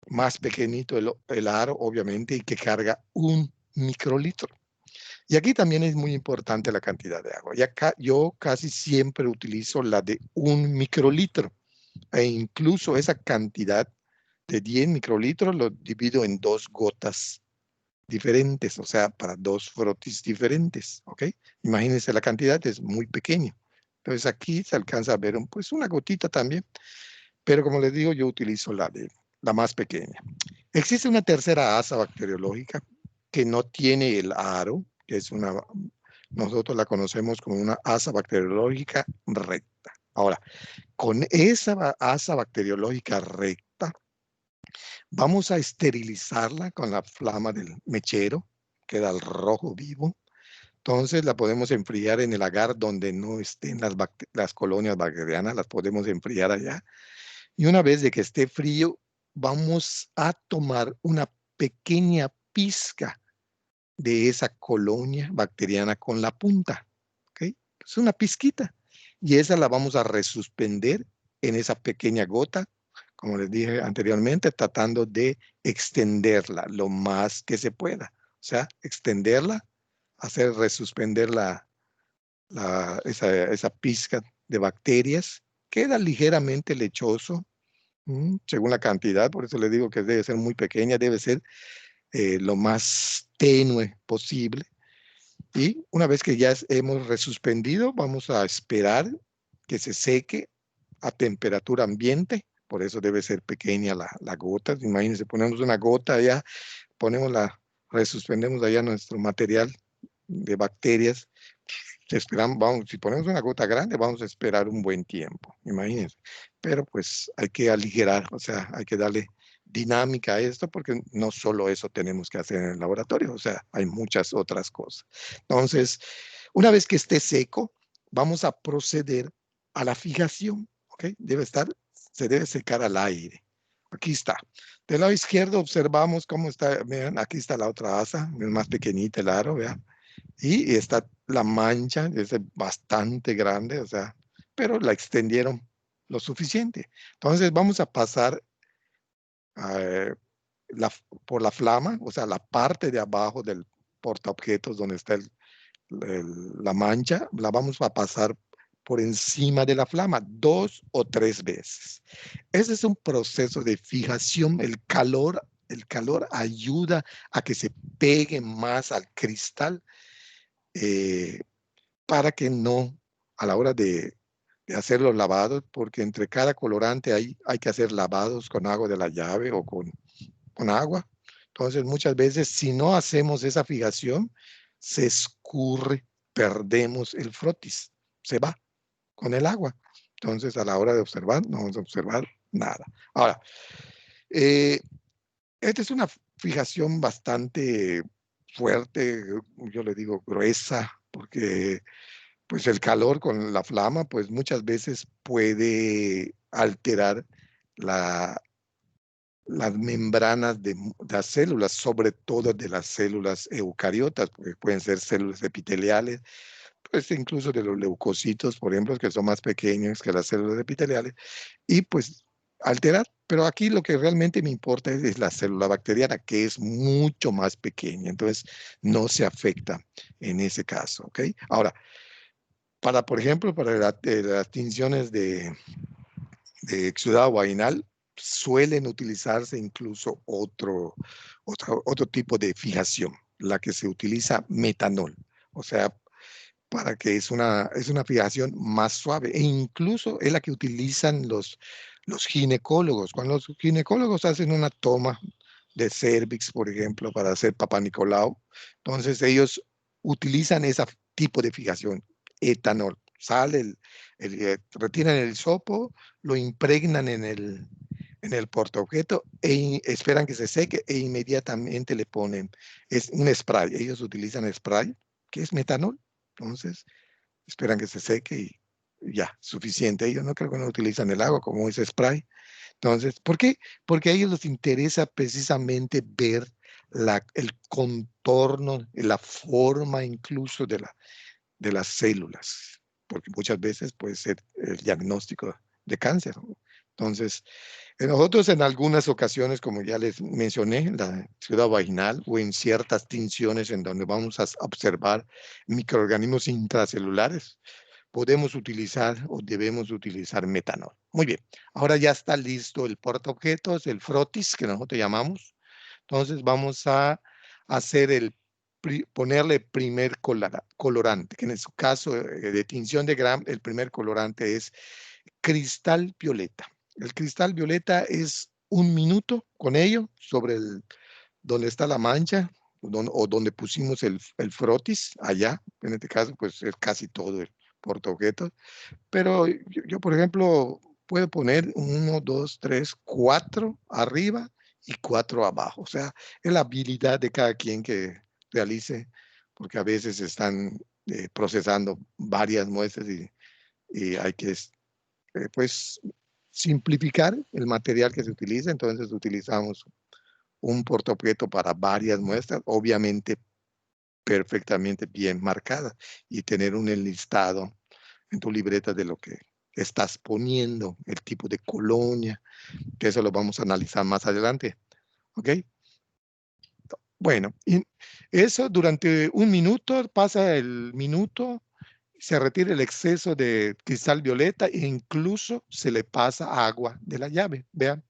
A: más pequeñito el aro, obviamente, y que carga 1 microlitro. Y aquí también es muy importante la cantidad de agua. Y acá yo casi siempre utilizo la de 1 microlitro. E incluso esa cantidad de 10 microlitros lo divido en 2 gotas diferentes, o sea, para 2 frotis diferentes, ¿ok? Imagínense, la cantidad es muy pequeña. Entonces aquí se alcanza a ver pues una gotita también, pero como les digo, yo utilizo la más pequeña. Existe una tercera asa bacteriológica que no tiene el aro, que es nosotros la conocemos como una asa bacteriológica recta. Ahora, con esa asa bacteriológica recta, vamos a esterilizarla con la flama del mechero, queda el rojo vivo. Entonces la podemos enfriar en el agar donde no estén las colonias bacterianas, las podemos enfriar allá. Y una vez de que esté frío, vamos a tomar una pequeña pizca de esa colonia bacteriana con la punta. ¿Okay? Es una pizquita. Y esa la vamos a resuspender en esa pequeña gota, como les dije anteriormente, tratando de extenderla lo más que se pueda. O sea, extenderla, hacer resuspender esa pizca de bacterias. Queda ligeramente lechoso, según la cantidad, por eso les digo que debe ser muy pequeña, debe ser lo más tenue posible. Y una vez que ya hemos resuspendido, vamos a esperar que se seque a temperatura ambiente. Por eso debe ser pequeña la gota. Imagínense, ponemos una gota allá, resuspendemos allá nuestro material de bacterias Esperamos, si ponemos una gota grande, vamos a esperar un buen tiempo, imagínense. Pero pues hay que aligerar, o sea, hay que darle dinámica a esto porque no solo eso tenemos que hacer en el laboratorio, o sea, hay muchas otras cosas. Entonces, una vez que esté seco, vamos a proceder a la fijación, ¿ok? Se debe secar al aire. Aquí está. Del lado izquierdo observamos cómo está, vean, aquí está la otra asa, es más pequeñita el aro, vean. Y está la mancha, es bastante grande, o sea, pero la extendieron lo suficiente. Entonces vamos a pasar eh, por la flama, o sea, la parte de abajo del portaobjetos donde está la mancha, la vamos a pasar por encima de la flama 2 o 3 veces. Ese es un proceso de fijación. El calor ayuda a que se pegue más al cristal para que no, a la hora de hacer los lavados, porque entre cada colorante hay que hacer lavados con agua de la llave o con agua. Entonces, muchas veces, si no hacemos esa fijación, se escurre, perdemos el frotis, se va con el agua. Entonces, a la hora de observar, no vamos a observar nada. Ahora, esta es una fijación bastante fuerte, yo le digo gruesa, porque pues el calor con la flama, pues muchas veces puede alterar las membranas de las células, sobre todo de las células eucariotas, porque pueden ser células epiteliales, pues incluso de los leucocitos, por ejemplo, que son más pequeños que las células epiteliales, y pues alterar. Pero aquí lo que realmente me importa es la célula bacteriana, que es mucho más pequeña, entonces no se afecta en ese caso, ¿ok? Ahora, por ejemplo, para las tinciones de exudado vaginal, suelen utilizarse incluso otro tipo de fijación, la que se utiliza metanol. O sea, para que es una fijación más suave e incluso es la que utilizan los ginecólogos. Cuando los ginecólogos hacen una toma de cervix, por ejemplo, para hacer Papá Nicolau, entonces ellos utilizan ese tipo de fijación, etanol. Sale retiran el hisopo, lo impregnan en el portaobjeto esperan que se seque e inmediatamente le ponen, es un spray, ellos utilizan spray, que es metanol, entonces esperan que se seque y ya, suficiente. Ellos no creo que no utilizan el agua como ese spray. Entonces, ¿por qué? Porque a ellos les interesa precisamente ver el contorno, la forma incluso de las células, porque muchas veces puede ser el diagnóstico de cáncer. Entonces, nosotros en algunas ocasiones, como ya les mencioné, en la ciudad vaginal o en ciertas tinciones en donde vamos a observar microorganismos intracelulares, podemos utilizar o debemos utilizar metanol. Muy bien, ahora ya está listo el portaobjetos, el frotis que nosotros llamamos. Entonces vamos a hacer ponerle primer colorante, que en su caso de tinción de Gram, el primer colorante es cristal violeta. El cristal violeta es 1 minuto con ello sobre donde está la mancha o donde pusimos el frotis, allá, en este caso, pues es casi todo el portaobjetos. Pero yo, por ejemplo, puedo poner 1, 2, 3, 4 arriba y 4 abajo. O sea, es la habilidad de cada quien que realice, porque a veces están procesando varias muestras y hay que pues simplificar el material que se utiliza. Entonces utilizamos un portaobjeto para varias muestras, obviamente perfectamente bien marcada, y tener un enlistado en tu libreta de lo que estás poniendo, el tipo de colonia, que eso lo vamos a analizar más adelante. ¿Ok? Bueno, y eso durante 1 minuto, pasa el minuto, se retira el exceso de cristal violeta e incluso se le pasa agua de la llave, vean,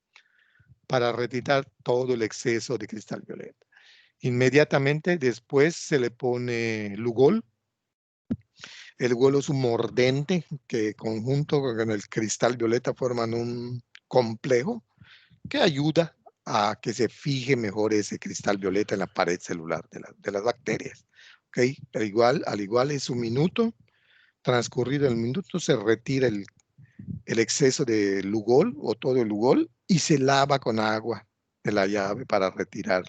A: para retirar todo el exceso de cristal violeta. Inmediatamente después se le pone Lugol. El Lugol es un mordente que conjunto con el cristal violeta forman un complejo que ayuda a que se fije mejor ese cristal violeta en la pared celular de las bacterias. ¿ok? Al igual es un minuto. Transcurrido el minuto, se retira el exceso de lugol o todo el lugol y se lava con agua de la llave para retirar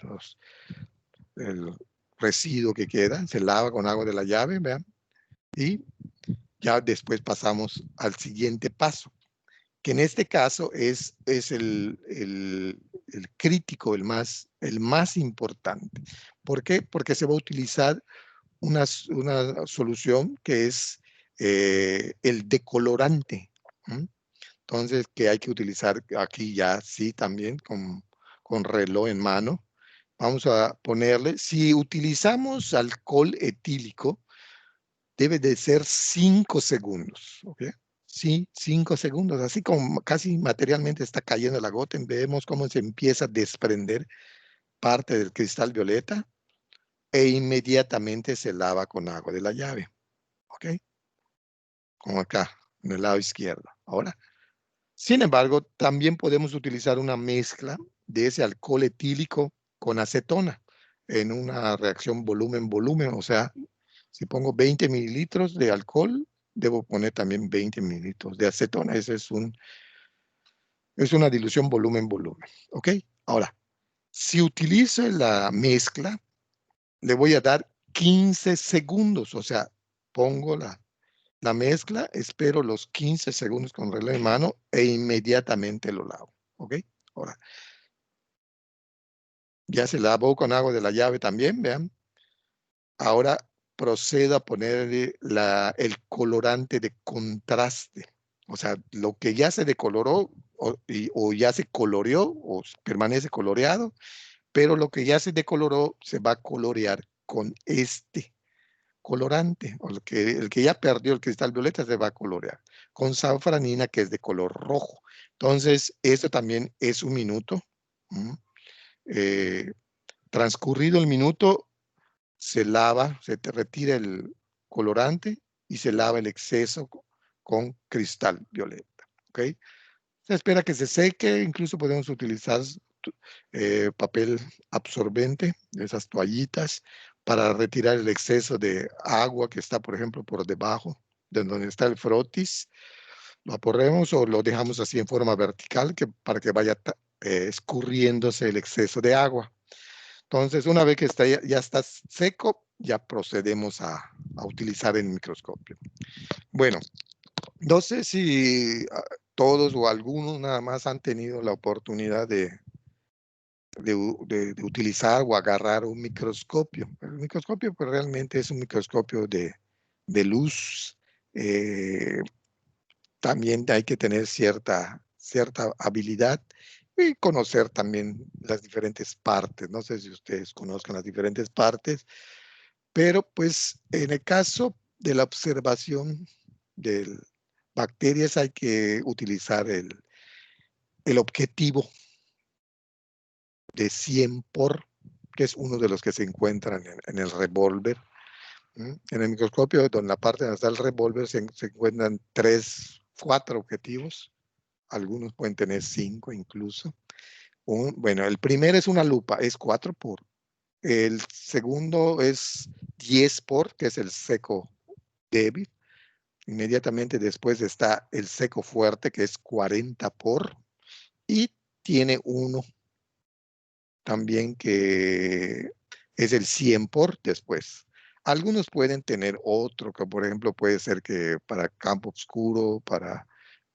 A: el residuo que queda. Se lava con agua de la llave, vean. Y ya después pasamos al siguiente paso, que en este caso es el crítico, el más importante. ¿Por qué? Porque se va a utilizar una solución que es el decolorante. Entonces, que hay que utilizar aquí ya, sí, también con reloj en mano. Vamos a ponerle, si utilizamos alcohol etílico, debe de ser 5 segundos, ¿ok? Sí, 5 segundos, así como casi materialmente está cayendo la gota, vemos cómo se empieza a desprender parte del cristal violeta e inmediatamente se lava con agua de la llave, ¿ok? Como acá, en el lado izquierdo. Ahora, sin embargo, también podemos utilizar una mezcla de ese alcohol etílico con acetona en una reacción volumen-volumen, o sea, si pongo 20 mililitros de alcohol, debo poner también 20 mililitros de acetona. Ese es una dilución volumen-volumen. ¿Ok? Ahora, si utilizo la mezcla, le voy a dar 15 segundos. O sea, pongo la mezcla, espero los 15 segundos con reloj en mano e inmediatamente lo lavo. ¿Ok? Ahora, ya se lavó con agua de la llave también, vean. Ahora procedo a ponerle el colorante de contraste. O sea, lo que ya se decoloró o ya se coloreó o permanece coloreado, pero lo que ya se decoloró se va a colorear con este colorante. O el que ya perdió el cristal violeta se va a colorear con safranina, que es de color rojo. Entonces, esto también es un minuto. Transcurrido el minuto, se lava, se te retira el colorante y se lava el exceso con cristal violeta. ¿Ok? Se espera que se seque, incluso podemos utilizar papel absorbente, esas toallitas, para retirar el exceso de agua que está, por ejemplo, por debajo de donde está el frotis. Lo aporremos o lo dejamos así en forma vertical para que vaya escurriéndose el exceso de agua. Entonces, una vez que ya está seco, ya procedemos a utilizar el microscopio. Bueno, no sé si todos o algunos nada más han tenido la oportunidad de utilizar o agarrar un microscopio. El microscopio pues, realmente es un microscopio de luz. También hay que tener cierta habilidad y conocer también las diferentes partes. No sé si ustedes conozcan las diferentes partes, pero pues en el caso de la observación de bacterias hay que utilizar el objetivo de 100 por, que es uno de los que se encuentran en el revólver. En el microscopio, en la parte donde está el revólver, se encuentran 4 objetivos. Algunos pueden tener 5 incluso. Bueno, el primero es una lupa, es 4 por. El segundo es 10 por, que es el seco débil. Inmediatamente después está el seco fuerte, que es 40 por. Y tiene uno también que es el 100 por después. Algunos pueden tener otro, que por ejemplo puede ser que para campo oscuro,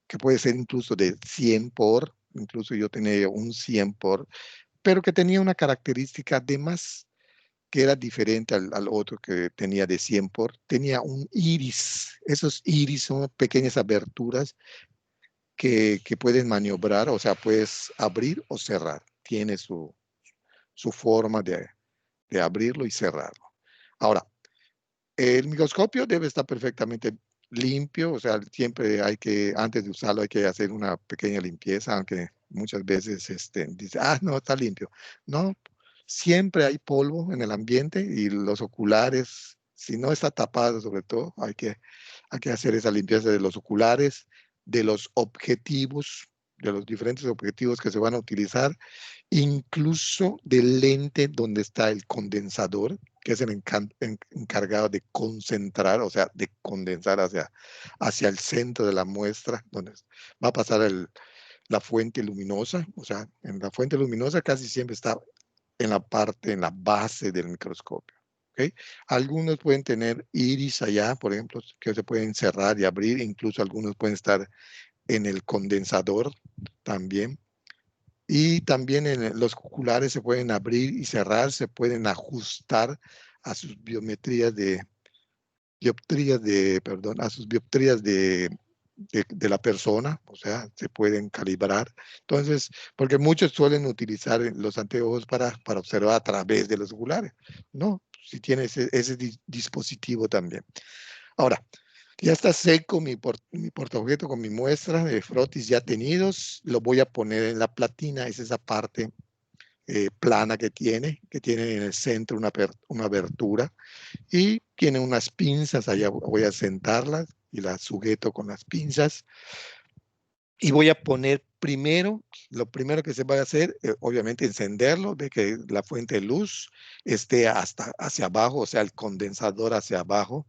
A: que puede ser incluso de 100 por, incluso yo tenía un 100 por, pero que tenía una característica de más, que era diferente al otro que tenía de 100 por, tenía un iris. Esos iris son pequeñas aberturas que pueden maniobrar, o sea, puedes abrir o cerrar. Tiene su forma de abrirlo y cerrarlo. Ahora, el microscopio debe estar perfectamente limpio, o sea, siempre antes de usarlo hay que hacer una pequeña limpieza, aunque muchas veces dice, no, está limpio. No, siempre hay polvo en el ambiente y los oculares, si no está tapado sobre todo, hay que hacer esa limpieza de los oculares, de los objetivos, de los diferentes objetivos que se van a utilizar, incluso del lente donde está el condensador, que es el encargado de concentrar, o sea, de condensar hacia el centro de la muestra, donde va a pasar la fuente luminosa. O sea, en la fuente luminosa casi siempre está en la base del microscopio. ¿Okay? Algunos pueden tener iris allá, por ejemplo, que se pueden cerrar y abrir. Incluso algunos pueden estar en el condensador también. Y también los oculares se pueden abrir y cerrar, se pueden ajustar a sus dioptrías de la persona, o sea, se pueden calibrar. Entonces, porque muchos suelen utilizar los anteojos para observar a través de los oculares, ¿no? Si tiene ese dispositivo también. Ahora, ya está seco mi portaobjeto con mi muestra de frotis ya tenidos. Lo voy a poner en la platina, es esa parte plana que tiene en el centro una abertura y tiene unas pinzas. Allá voy a sentarlas y las sujeto con las pinzas. Y voy a poner lo primero que se va a hacer, obviamente encenderlo, de que la fuente de luz esté hacia abajo, o sea, el condensador hacia abajo,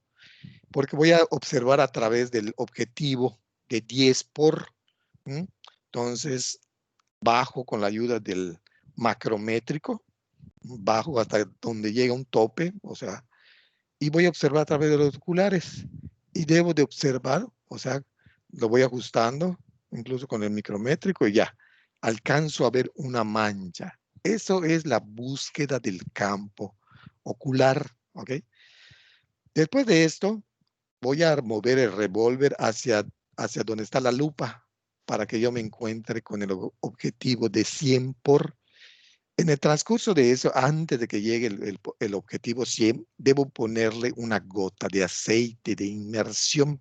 A: porque voy a observar a través del objetivo de 10 por. Entonces, bajo con la ayuda del macrométrico, bajo hasta donde llega un tope, o sea, y voy a observar a través de los oculares. Y debo de observar, o sea, lo voy ajustando, incluso con el micrométrico, y ya, alcanzo a ver una mancha. Eso es la búsqueda del campo ocular, ¿ok? Después de esto, voy a mover el revólver hacia donde está la lupa para que yo me encuentre con el objetivo de 100 por. En el transcurso de eso, antes de que llegue el objetivo 100, debo ponerle una gota de aceite de inmersión.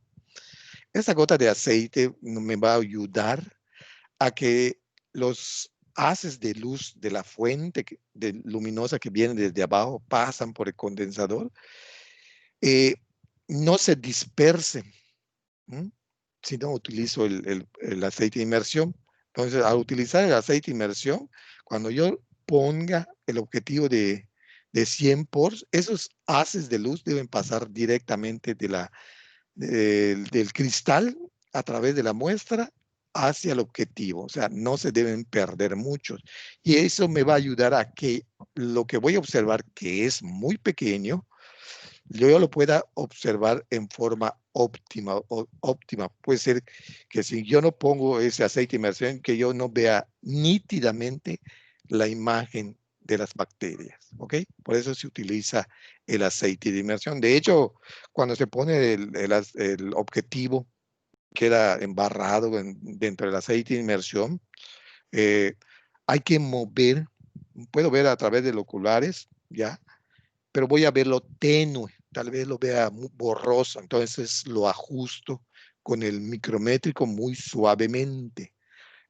A: Esa gota de aceite me va a ayudar a que los haces de luz de la fuente luminosa que viene desde abajo, pasan por el condensador, no se dispersen. Si no utilizo el aceite de inmersión. Entonces, al utilizar el aceite de inmersión, cuando yo ponga el objetivo de 100 por, esos haces de luz deben pasar directamente del cristal a través de la muestra hacia el objetivo. O sea, no se deben perder muchos. Y eso me va a ayudar a que lo que voy a observar, que es muy pequeño, yo lo pueda observar en forma óptima. Puede ser que si yo no pongo ese aceite de inmersión, que yo no vea nítidamente la imagen de las bacterias, ¿ok? Por eso se utiliza el aceite de inmersión. De hecho, cuando se pone el objetivo, queda embarrado dentro del aceite de inmersión, hay que mover, puedo ver a través de los oculares, ¿ya? Pero voy a verlo tenue, tal vez lo vea muy borroso, entonces lo ajusto con el micrométrico muy suavemente.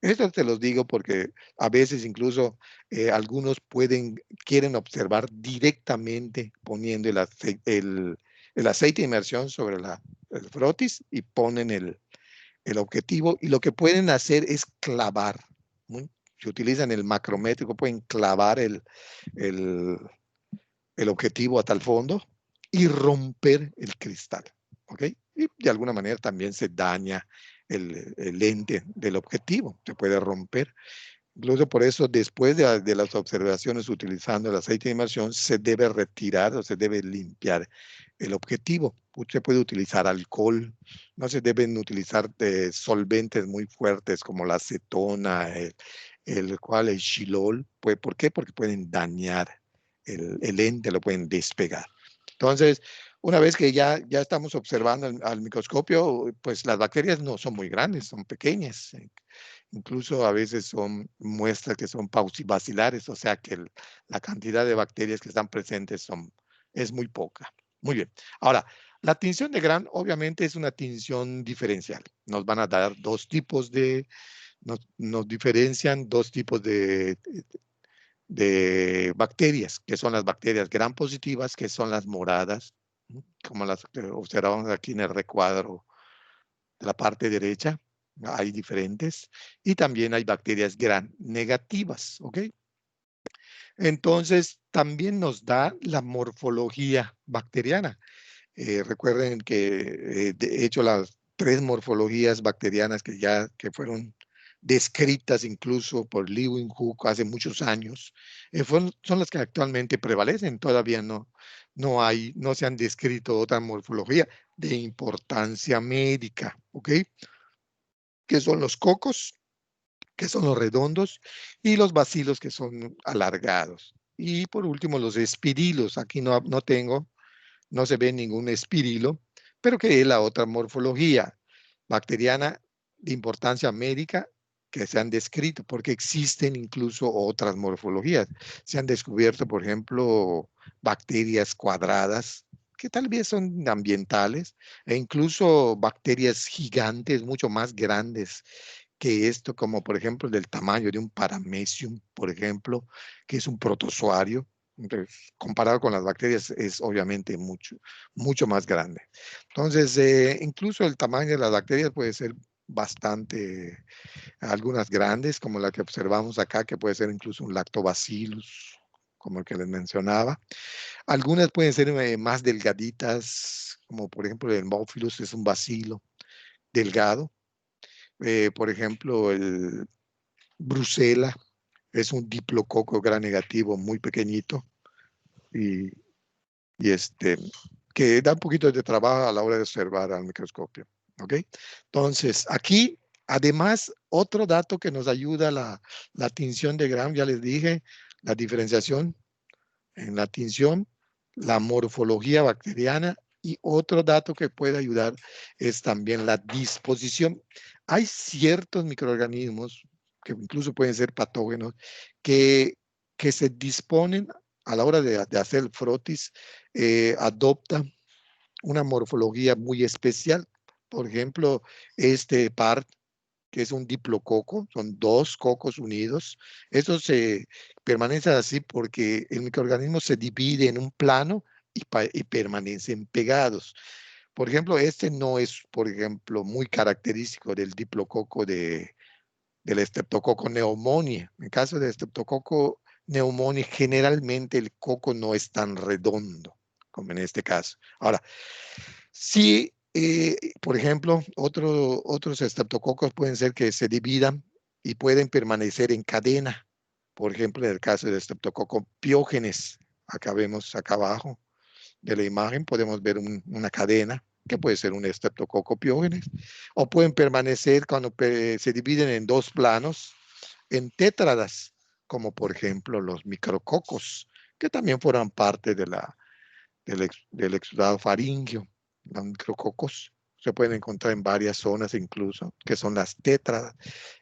A: Esto te los digo porque a veces incluso algunos quieren observar directamente poniendo el aceite de inmersión sobre el frotis y ponen el objetivo, y lo que pueden hacer es clavar. Si utilizan el macrométrico, pueden clavar el objetivo hasta el fondo y romper el cristal, ¿ok? Y de alguna manera también se daña el lente del objetivo, se puede romper. Incluso por eso, después de las observaciones utilizando el aceite de inmersión, se debe retirar o se debe limpiar el objetivo. Usted puede utilizar alcohol, no se deben utilizar solventes muy fuertes como la acetona, el xilol. ¿Por qué? Porque pueden dañar el lente, lo pueden despegar. Entonces, una vez que ya estamos observando al microscopio, pues las bacterias no son muy grandes, son pequeñas. Incluso a veces son muestras que son paucibacilares, o sea que la cantidad de bacterias que están presentes es muy poca. Muy bien. Ahora, la tinción de Gram obviamente es una tinción diferencial. Nos van a dar nos diferencian dos tipos de bacterias, que son las bacterias Gram positivas, que son las moradas, como las que observamos aquí en el recuadro de la parte derecha. Hay diferentes. Y también hay bacterias Gram negativas, ¿ok? Entonces, también nos da la morfología bacteriana. Recuerden que, de hecho, las 3 morfologías bacterianas que fueron descritas incluso por Leeuwenhoek hace muchos años, son las que actualmente prevalecen. Todavía no se han descrito otra morfología de importancia médica, ¿ok? Que son los cocos, que son los redondos, y los bacilos, que son alargados. Y por último, los espirilos. Aquí no se ve ningún espirilo, pero que es la otra morfología bacteriana de importancia médica que se han descrito, porque existen incluso otras morfologías. Se han descubierto, por ejemplo, bacterias cuadradas, que tal vez son ambientales, e incluso bacterias gigantes, mucho más grandes que esto, como por ejemplo del tamaño de un paramecium, por ejemplo, que es un protozoario. Entonces, comparado con las bacterias, es obviamente mucho más grande. Entonces, incluso el tamaño de las bacterias puede ser bastante, algunas grandes, como la que observamos acá, que puede ser incluso un lactobacillus, como el que les mencionaba. Algunas pueden ser más delgaditas, como por ejemplo el Haemophilus es un bacilo delgado. Por ejemplo, el Brucella es un diplococo gram negativo muy pequeñito y, y que da un poquito de trabajo a la hora de observar al microscopio. ¿Ok? Entonces, aquí, además, otro dato que nos ayuda la tinción de Gram, ya les dije, la diferenciación en la tinción, la morfología bacteriana, y otro dato que puede ayudar es también la disposición. Hay ciertos microorganismos que incluso pueden ser patógenos que se disponen a la hora de hacer el frotis, adoptan una morfología muy especial. Por ejemplo, este par, que es un diplococo, son 2 cocos unidos. Eso se permanece así porque el microorganismo se divide en un plano y permanecen pegados. Por ejemplo, este no es, por ejemplo, muy característico del diplococo del Streptococcus pneumoniae. En caso del Streptococcus pneumoniae, generalmente el coco no es tan redondo como en este caso. Ahora, sí, por ejemplo, otros estreptococos pueden ser que se dividan y pueden permanecer en cadena. Por ejemplo, en el caso del Streptococcus pyogenes, acá vemos acá abajo de la imagen, podemos ver una cadena que puede ser un Streptococcus pyogenes, o pueden permanecer cuando se dividen en 2 planos, en tétradas, como por ejemplo los micrococos, que también forman parte del exudado faríngeo. Los micrococos se pueden encontrar en varias zonas incluso, que son las tétradas.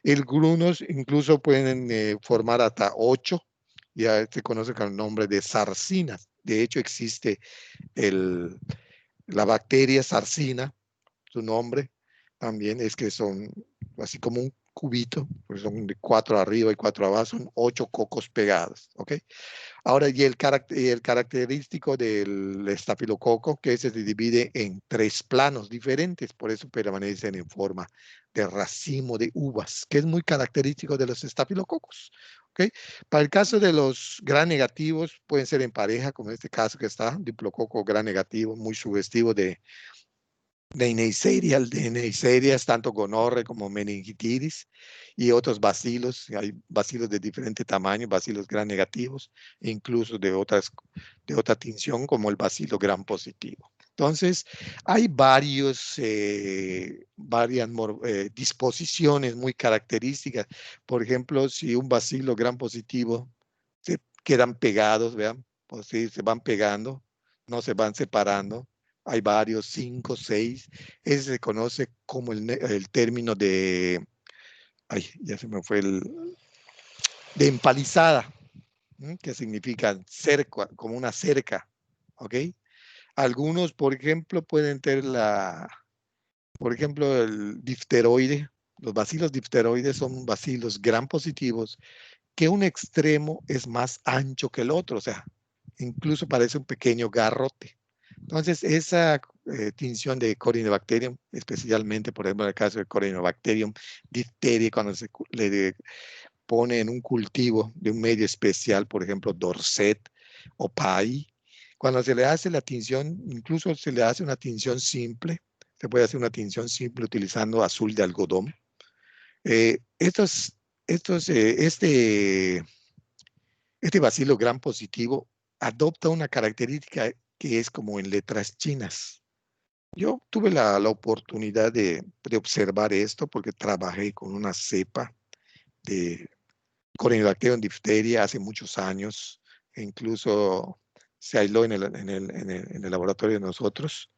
A: Algunos incluso pueden formar hasta 8, ya se conoce con el nombre de sarcinas. De hecho, existe la bacteria sarcina, su nombre también es que son así como un cubito, pues son de 4 arriba y 4 abajo, son 8 cocos pegados, ¿ok? Ahora, y el característico del estafilococo, que se divide en 3 planos diferentes, por eso permanecen en forma de racimo de uvas, que es muy característico de los estafilococos. ¿Okay? Para el caso de los gram negativos, pueden ser en pareja, como en este caso que está, diplococo gram negativo, muy sugestivo de Neisseria, tanto gonorrea como meningitis, y otros bacilos. Hay bacilos de diferente tamaño, bacilos gram negativos, incluso de otra tinción, como el bacilo gram positivo. Entonces, hay varias disposiciones muy características. Por ejemplo, si un bacilo gram positivo se quedan pegados, vean, pues sí, se van pegando, no se van separando. Hay varios, 5, 6. Ese se conoce como el término de, ay, ya se me fue de empalizada, que significa cerca, como una cerca, ¿ok? Algunos, por ejemplo, pueden tener por ejemplo, el difteroide. Los bacilos difteroides son bacilos gram positivos que un extremo es más ancho que el otro, o sea, incluso parece un pequeño garrote. Entonces, esa tinción de Corynebacterium, especialmente, por ejemplo, en el caso del Corynebacterium diphtheriae, cuando pone en un cultivo de un medio especial, por ejemplo, Dorset o Pai, cuando se le hace la tinción, incluso se le hace una tinción simple, se puede hacer una tinción simple utilizando azul de algodón. Este bacilo gram positivo adopta una característica que es como en letras chinas. Yo tuve la oportunidad de observar esto porque trabajé con una cepa de Corynebacterium diphtheria hace muchos años, e incluso se aisló en el laboratorio de nosotros,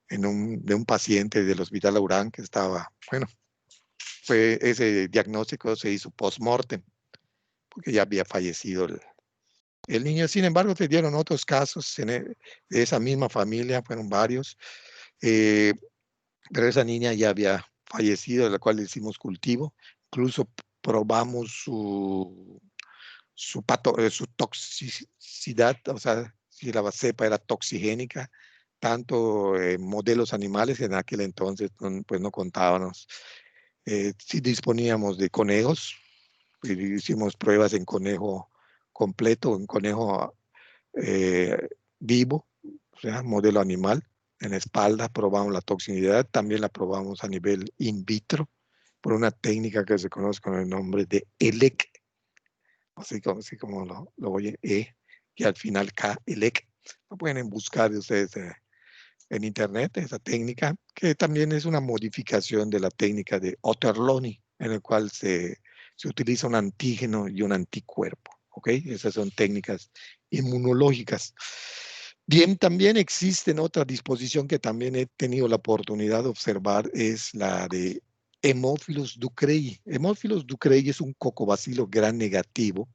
A: de un paciente del Hospital Aurán que estaba, bueno, ese diagnóstico se hizo post-mortem, porque ya había fallecido el niño. Sin embargo, se dieron otros casos de esa misma familia, fueron varios, pero esa niña ya había fallecido, de la cual le hicimos cultivo. Incluso probamos su toxicidad, o sea, si la cepa era toxigénica, tanto en modelos animales, en aquel entonces pues no contábamos. Si disponíamos de conejos, hicimos pruebas en conejo completo, en conejo vivo, o sea, modelo animal. En la espalda probamos la toxicidad, también la probamos a nivel in vitro, por una técnica que se conoce con el nombre de ELEC, así como lo oye, y al final K, ELEC. Lo pueden buscar ustedes en internet, esa técnica, que también es una modificación de la técnica de Otterloni, en el cual se utiliza un antígeno y un anticuerpo. ¿Ok? Esas son técnicas inmunológicas. Bien, también existen otra disposición que también he tenido la oportunidad de observar, es la de Haemophilus ducreyi. Haemophilus ducreyi es un cocobacilo gram negativo,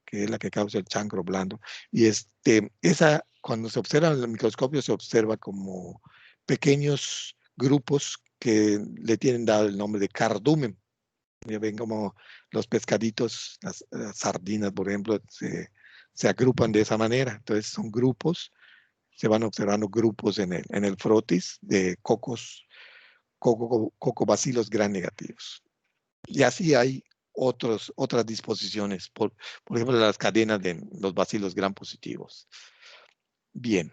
A: que es la que causa el chancro blando. Y esa, cuando se observa en el microscopio, se observa como pequeños grupos que le tienen dado el nombre de cardumen. Ya ven como los pescaditos, las sardinas, por ejemplo, se agrupan de esa manera. Entonces son grupos, se van observando grupos en el frotis de cocobacilos gram negativos. Y así hay otras disposiciones, por ejemplo, las cadenas de los bacilos gram positivos. Bien,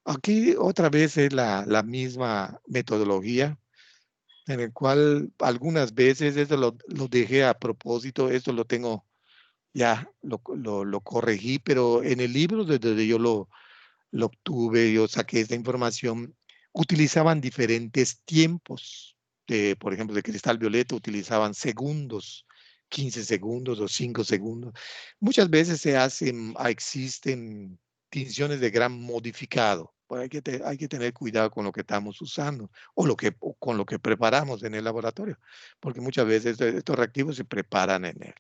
A: aquí otra vez es la misma metodología, en el cual algunas veces, esto lo dejé a propósito, esto lo tengo, ya lo corregí, pero en el libro desde yo lo obtuve, yo saqué esta información, utilizaban diferentes tiempos. Por ejemplo, de cristal violeta utilizaban segundos, 15 segundos o 5 segundos. Muchas veces existen tinciones de gram modificado. Pues hay que tener cuidado con lo que estamos usando o con lo que preparamos en el laboratorio, porque muchas veces estos reactivos se preparan en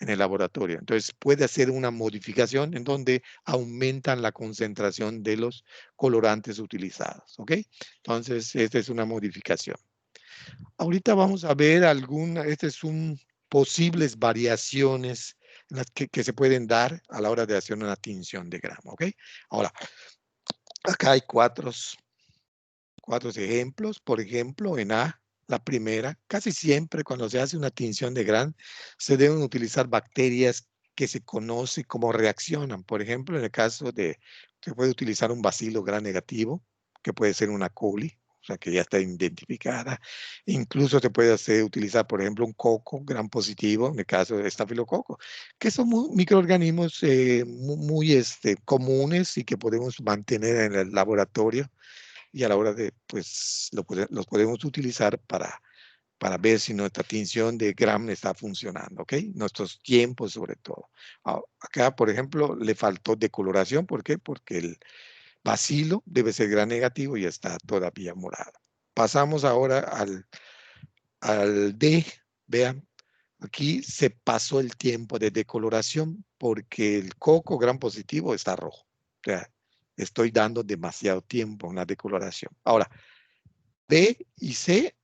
A: el laboratorio. Entonces puede hacer una modificación en donde aumentan la concentración de los colorantes utilizados. ¿Ok? Entonces, esta es una modificación. Ahorita vamos a ver estas son posibles variaciones en las que se pueden dar a la hora de hacer una tinción de gram. ¿Ok? Ahora, acá hay cuatro ejemplos. Por ejemplo, en A, la primera, casi siempre cuando se hace una tinción de gram, se deben utilizar bacterias que se conoce cómo reaccionan. Por ejemplo, en el caso se puede utilizar un bacilo gram negativo, que puede ser una coli, o sea, que ya está identificada. Incluso se puede utilizar, por ejemplo, un coco gram positivo, en el caso de estafilococo, que son microorganismos muy comunes y que podemos mantener en el laboratorio, y a la hora de, pues, los podemos utilizar para ver si nuestra tinción de gram está funcionando, ¿ok? Nuestros tiempos sobre todo. Acá, por ejemplo, le faltó decoloración. ¿Por qué? Porque el bacilo debe ser gram negativo y está todavía morado. Pasamos ahora al D. Vean, aquí se pasó el tiempo de decoloración porque el coco gram positivo está rojo. O sea, estoy dando demasiado tiempo en la decoloración. Ahora, B y C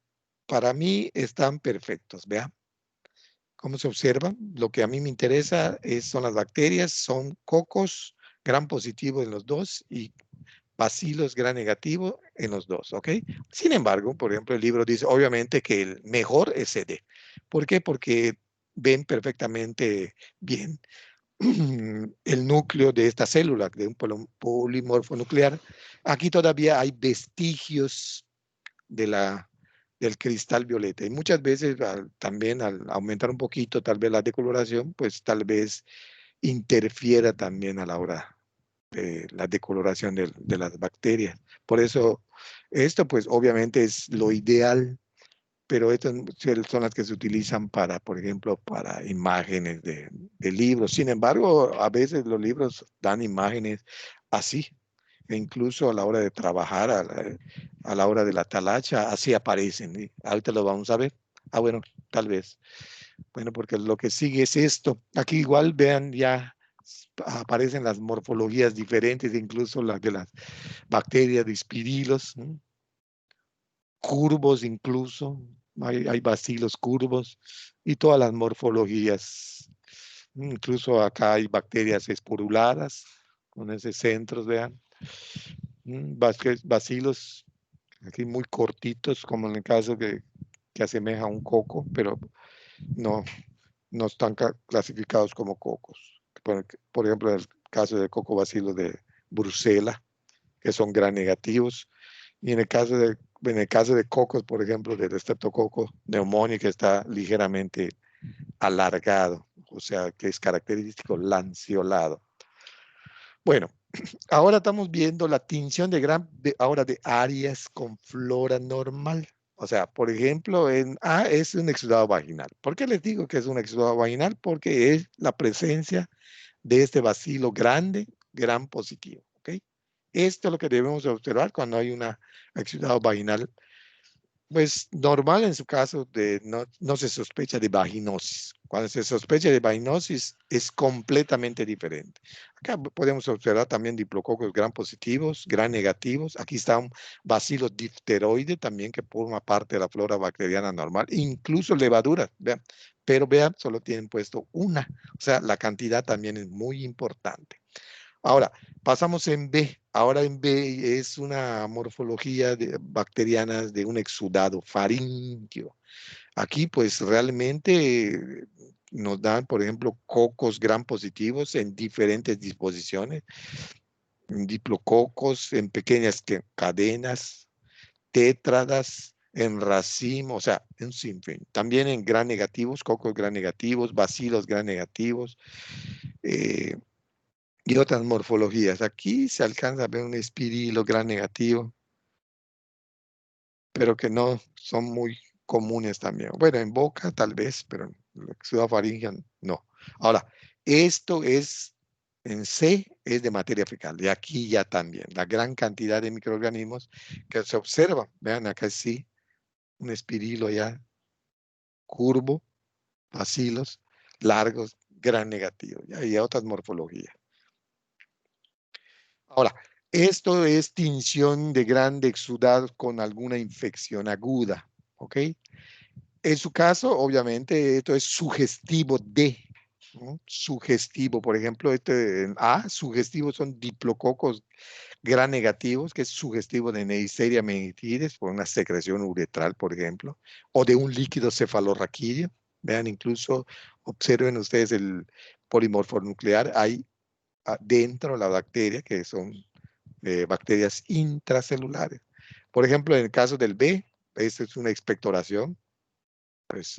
A: para mí están perfectos. Vean cómo se observan. Lo que a mí me interesa son las bacterias, son cocos gram positivo en los dos y bacilos gram negativo en los dos, ¿ok? Sin embargo, por ejemplo, el libro dice obviamente que el mejor es CD. ¿Por qué? Porque ven perfectamente bien el núcleo de esta célula, de un polimorfo nuclear. Aquí todavía hay vestigios del cristal violeta. Y muchas veces también al aumentar un poquito tal vez la decoloración, pues tal vez interfiera también a la hora de la decoloración de las bacterias. Por eso, esto pues obviamente es lo ideal, pero estas son las que se utilizan para, por ejemplo, para imágenes de libros. Sin embargo, a veces los libros dan imágenes así, e incluso a la hora de trabajar, a la hora de la talacha, así aparecen. ¿Sí? Ahorita lo vamos a ver. Ah, bueno, tal vez. Bueno, porque lo que sigue es esto. Aquí igual vean ya aparecen las morfologías diferentes, incluso las de las bacterias de espirilos, ¿no? Curvos incluso, hay bacilos curvos y todas las morfologías. Incluso acá hay bacterias esporuladas con esos centros, vean. Bacilos aquí muy cortitos, como en el caso que asemeja a un coco, pero no, no están clasificados como cocos. Por ejemplo, en el caso del coco bacilo de Bruselas, que son gram negativos, y en el caso de cocos, por ejemplo, del Streptococcus pneumoniae, que está ligeramente alargado, o sea, que es característico lanceolado. Bueno, ahora estamos viendo la tinción ahora de áreas con flora normal. O sea, por ejemplo, es un exudado vaginal. ¿Por qué les digo que es un exudado vaginal? Porque es la presencia de este bacilo grande, gram positivo. ¿Ok? Esto es lo que debemos observar cuando hay un exudado vaginal. Pues normal en su caso, no se sospecha de vaginosis. Cuando se sospecha de vaginosis es completamente diferente. Acá podemos observar también diplococos gram positivos, gram negativos. Aquí está un bacilo difteroide también que forma parte de la flora bacteriana normal, incluso levaduras, vean. Pero vean, solo tienen puesto una. O sea, la cantidad también es muy importante. Ahora, pasamos en B. Ahora en B es una morfología bacteriana de un exudado faríngeo. Aquí pues realmente nos dan, por ejemplo, cocos gram positivos en diferentes disposiciones, diplococos en pequeñas cadenas, tétradas, en racimo, o sea, en sinfín. También en gram negativos, cocos gram negativos, bacilos gram negativos, y otras morfologías. Aquí se alcanza a ver un espirilo gram negativo, pero que no son muy comunes también. Bueno, en boca tal vez, pero en la exudafaringea no. Ahora, esto es, en C, es de materia fecal, y aquí ya también, la gran cantidad de microorganismos que se observan. Vean acá sí, un espirilo ya curvo, bacilos, largos, gram negativo, y hay otras morfologías. Ahora, esto es tinción de grande exudado con alguna infección aguda, ¿ok? En su caso, obviamente, esto es sugestivo de, ¿no? Sugestivo, por ejemplo, en A, sugestivos son diplococos gram negativos, que es sugestivo de Neisseria meningitidis, por una secreción uretral, por ejemplo, o de un líquido cefalorraquídeo. Vean, incluso observen ustedes el polimorfo nuclear, hay dentro de la bacteria, que son bacterias intracelulares. Por ejemplo, en el caso del B, esta es una expectoración. Pues,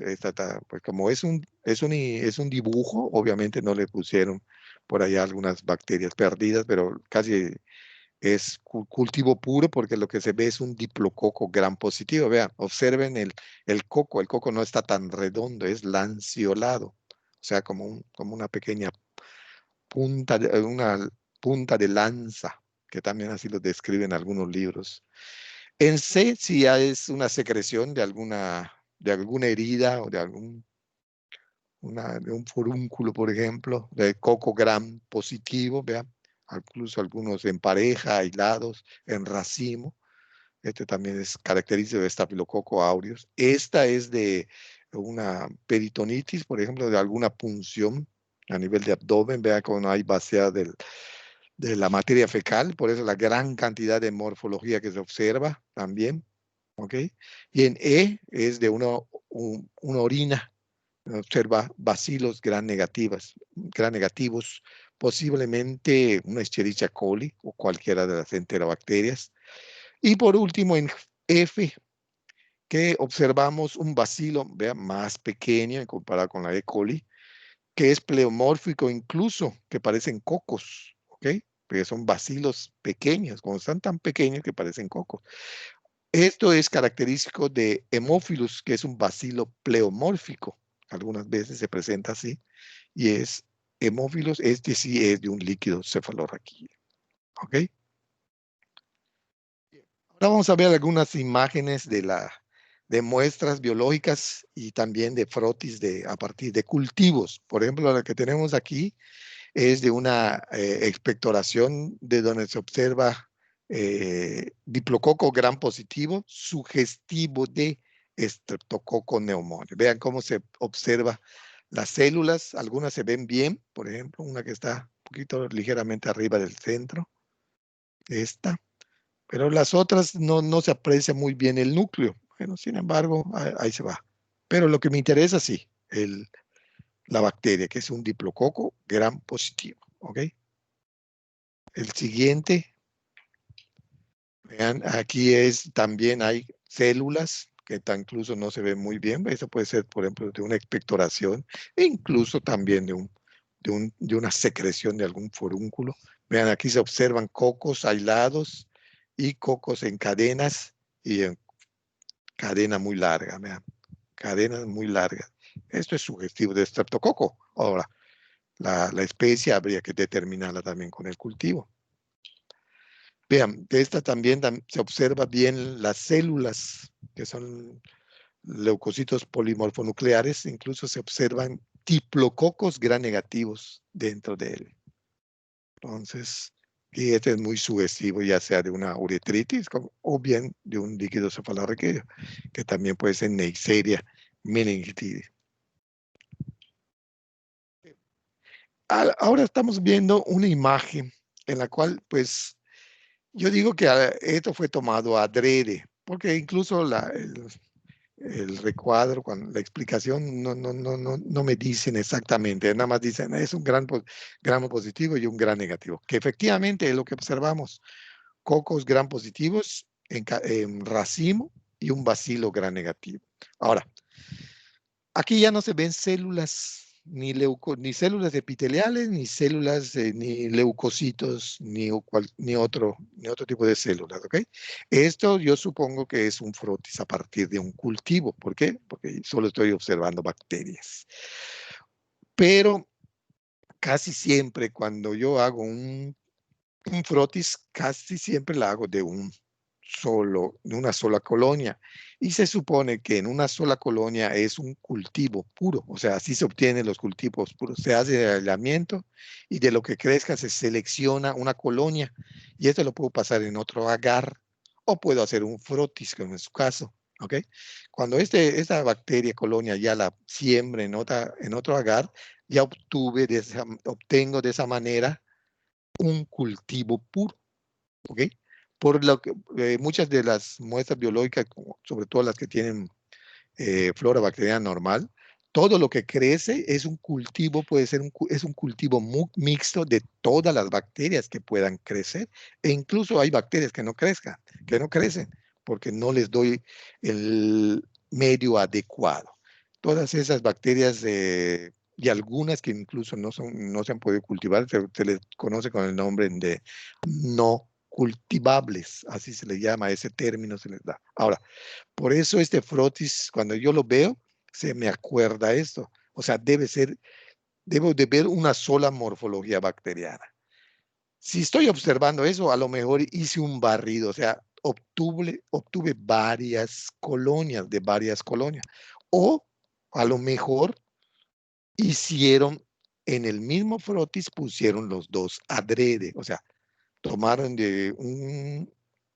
A: pues como es un dibujo, obviamente no le pusieron por allá algunas bacterias perdidas, pero casi es cultivo puro porque lo que se ve es un diplococo gram positivo. Vean, observen el coco no está tan redondo, es lanceolado, o sea, como una pequeña una punta de lanza, que también así lo describen algunos libros. En C, si es una secreción de alguna herida o de de un furúnculo, por ejemplo, de coco gram positivo, vean, incluso algunos en pareja, aislados, en racimo. Este también es característico de Staphylococcus aureus. Esta es de una peritonitis, por ejemplo, de alguna punción a nivel de abdomen. Vea cómo hay vaciada de la materia fecal, por eso la gran cantidad de morfología que se observa también. ¿Ok? Y en E es de una orina Observa bacilos gram negativos, posiblemente una Escherichia coli o cualquiera de las enterobacterias. Y por último, en F, que observamos un bacilo, vean, más pequeño en comparado con la E. coli, que es pleomórfico incluso, que parecen cocos, ¿ok? Porque son bacilos pequeños, como están tan pequeños que parecen cocos. Esto es característico de Haemophilus, que es un bacilo pleomórfico. Algunas veces se presenta así. Y es Haemophilus, este sí es de un líquido cefalorraquídeo. ¿Ok? Ahora vamos a ver algunas imágenes de muestras biológicas y también de frotis a partir de cultivos. Por ejemplo, la que tenemos aquí es de una expectoración de donde se observa diplococo gram positivo sugestivo de Streptococcus pneumoniae. Vean cómo se observa las células, algunas se ven bien, por ejemplo, una que está un poquito ligeramente arriba del centro, esta, pero las otras no se aprecia muy bien el núcleo. Bueno, sin embargo, ahí se va. Pero lo que me interesa, sí, la bacteria, que es un diplococo gram positivo. ¿Ok? El siguiente, vean, aquí también hay células que incluso no se ven muy bien. Eso puede ser, por ejemplo, de una expectoración e incluso también de una secreción de algún forúnculo. Vean, aquí se observan cocos aislados y cocos en cadenas y en cadena muy larga. Vean, cadenas muy largas. Esto es sugestivo de estreptococo. Ahora, la especie habría que determinarla también con el cultivo. Vean, de esta también se observa bien las células, que son leucocitos polimorfonucleares, incluso se observan diplococos gram negativos dentro de él. Entonces, y este es muy sugestivo, ya sea de una uretritis o bien de un líquido cefalorraquídeo, que también puede ser Neisseria meningitidis. Ahora estamos viendo una imagen en la cual, pues, yo digo que esto fue tomado adrede, porque incluso el recuadro, la explicación no me dicen exactamente, nada más dicen es un gramo positivo y un gran negativo, que efectivamente es lo que observamos, cocos gran positivos en racimo y un bacilo gran negativo. Ahora, aquí ya no se ven células, ni células epiteliales, ni células, ni leucocitos, ni otro tipo de células, ¿ok? Esto yo supongo que es un frotis a partir de un cultivo. ¿Por qué? Porque solo estoy observando bacterias. Pero casi siempre cuando yo hago un frotis, casi siempre la hago de una sola colonia. Y se supone que en una sola colonia es un cultivo puro, o sea, así se obtienen los cultivos puros. Se hace el aislamiento y de lo que crezca se selecciona una colonia. Y esto lo puedo pasar en otro agar o puedo hacer un frotis, como en su caso. ¿Ok? Cuando esta bacteria colonia ya la siembra en otro agar, ya obtengo de esa manera un cultivo puro. ¿Ok? Por lo que muchas de las muestras biológicas, sobre todo las que tienen flora bacteriana normal, todo lo que crece es un cultivo, es un cultivo mixto de todas las bacterias que puedan crecer. E incluso hay bacterias que no crecen, porque no les doy el medio adecuado. Todas esas bacterias y algunas que incluso no se han podido cultivar, se les conoce con el nombre de no cultivables, así se le llama, ese término se les da. Ahora, por eso este frotis, cuando yo lo veo, se me acuerda esto. O sea, debo de ver una sola morfología bacteriana. Si estoy observando eso, a lo mejor hice un barrido, o sea, obtuve varias colonias, de varias colonias. O a lo mejor hicieron en el mismo frotis, pusieron los dos adrede, o sea, tomaron de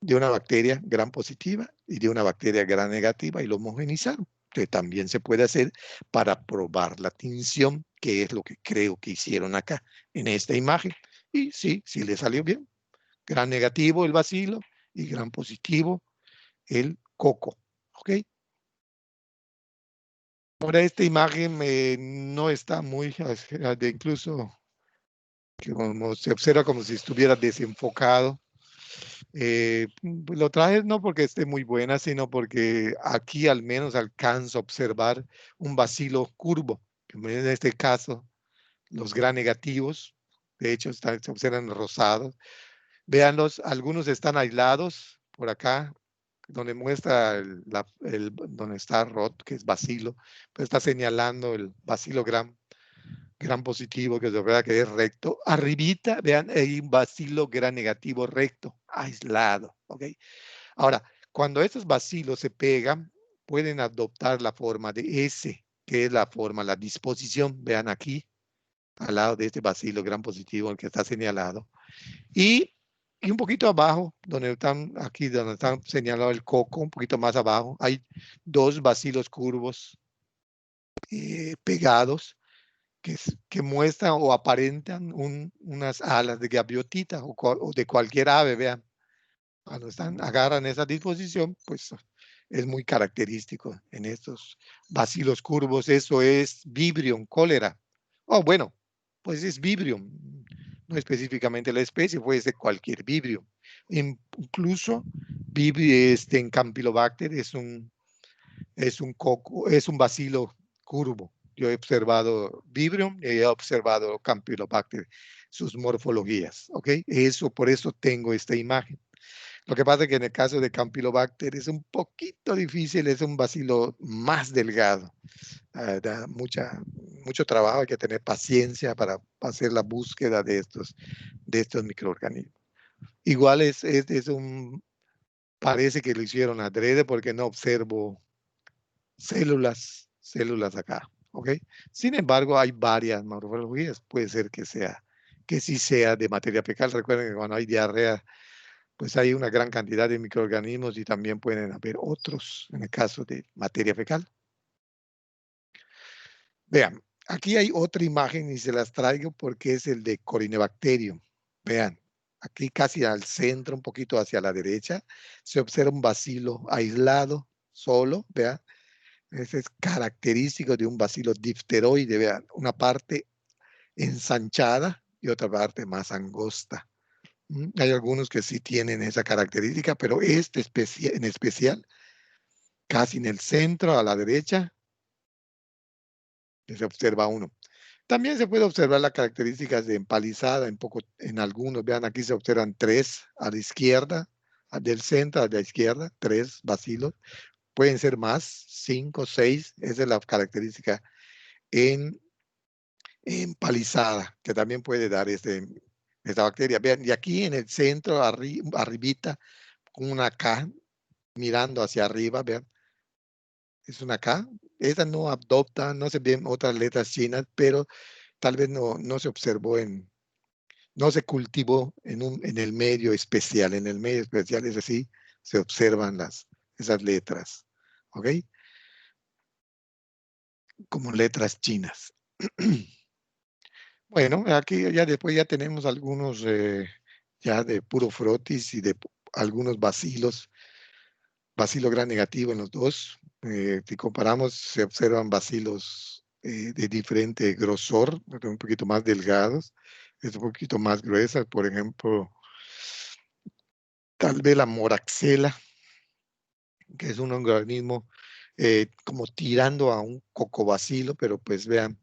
A: una bacteria gram positiva y de una bacteria gram negativa y lo homogenizaron, que también se puede hacer para probar la tinción, que es lo que creo que hicieron acá en esta imagen. Y sí le salió bien. Gram negativo el bacilo y gram positivo el coco. ¿Ok? Ahora esta imagen no está muy, incluso como se observa como si estuviera desenfocado. Pues lo traje no porque esté muy buena, sino porque aquí al menos alcanzo a observar un bacilo curvo. En este caso, los gran negativos, de hecho, se observan rosados. Véanlos, algunos están aislados por acá, donde muestra donde está Rod, que es bacilo, pues está señalando el bacilo gran positivo, que es verdad que es recto. Arribita, vean, hay un bacilo gran negativo recto, aislado, ¿ok? Ahora, cuando estos bacilos se pegan, pueden adoptar la forma de S, que es la forma, la disposición, vean aquí, al lado de este bacilo gran positivo, el que está señalado. Y un poquito abajo, aquí donde están señalado el coco, un poquito más abajo, hay dos bacilos curvos pegados que muestran o aparentan unas alas de gaviotita o de cualquier ave, vean. Cuando agarran esa disposición, pues es muy característico en estos bacilos curvos. Eso es Vibrium cólera. Oh, bueno, pues es Vibrium, no específicamente la especie, puede ser cualquier Vibrium. Incluso en Campylobacter es un bacilo curvo. Yo he observado Vibrium y he observado Campylobacter, sus morfologías, ¿ok? Por eso tengo esta imagen. Lo que pasa es que en el caso de Campylobacter es un poquito difícil, es un bacilo más delgado. Da mucho trabajo, hay que tener paciencia para hacer la búsqueda de estos microorganismos. Igual parece que lo hicieron adrede porque no observo células acá, ¿ok? Sin embargo, hay varias morfologías. Puede ser que sí sea de materia fecal. Recuerden que cuando hay diarrea, pues hay una gran cantidad de microorganismos y también pueden haber otros en el caso de materia fecal. Vean, aquí hay otra imagen y se las traigo porque es el de Corynebacterium. Vean, aquí casi al centro, un poquito hacia la derecha, se observa un bacilo aislado, solo, vean. Ese es característico de un bacilo difteroide, vean, una parte ensanchada y otra parte más angosta. Hay algunos que sí tienen esa característica, pero este en especial, casi en el centro, a la derecha, que se observa uno. También se puede observar las características de empalizada en algunos. Vean, aquí se observan 3 a la izquierda, del centro a la izquierda, 3 bacilos. Pueden ser más, 5, 6. Esa es la característica en empalizada, que también puede dar esta bacteria. Vean, y aquí en el centro, arribita, con una K, mirando hacia arriba, vean, es una K. Esta no adopta, no se ven otras letras chinas, pero tal vez no se observó no se cultivó en el medio especial. En el medio especial es así, se observan esas letras, ¿ok? Como letras chinas. Bueno, aquí después ya tenemos algunos ya de puro frotis y de algunos bacilos, bacilo gran negativo en los dos. Si comparamos, se observan bacilos de diferente grosor, un poquito más delgados, es un poquito más gruesas. Por ejemplo, tal vez la moraxela, que es un organismo como tirando a un cocobacilo, pero pues vean,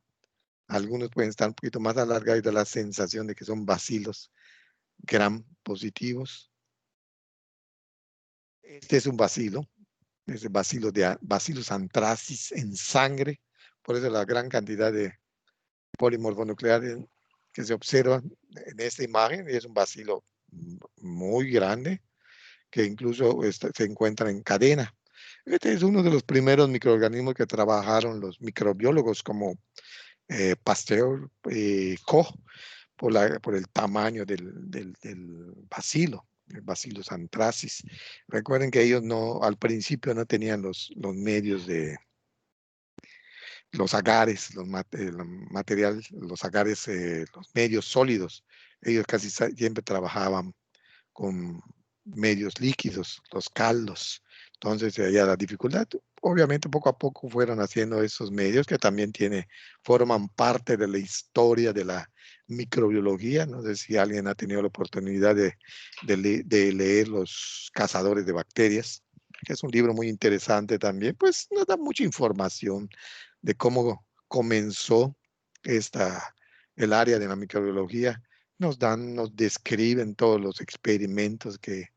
A: algunos pueden estar un poquito más alargados y da la sensación de que son bacilos gram positivos. Este es un bacilo, es el Bacillus anthracis en sangre, por eso la gran cantidad de polimorfonucleares que se observan en esta imagen. Es un bacilo muy grande que incluso se encuentra en cadena. Este es uno de los primeros microorganismos que trabajaron los microbiólogos como Pasteur, Koch, por el tamaño del bacilo, el Bacillus anthracis. Recuerden que ellos al principio no tenían los medios de los agares, los materiales, los agares, los medios sólidos. Ellos casi siempre trabajaban con medios líquidos, los caldos. Entonces, había la dificultad. obviamente poco a poco fueron haciendo esos medios que también forman parte de la historia de la microbiología. No sé si alguien ha tenido la oportunidad de leer Los cazadores de bacterias, que es un libro muy interesante también, pues nos da mucha información de cómo comenzó el área de la microbiología. Nos describen todos los experimentos que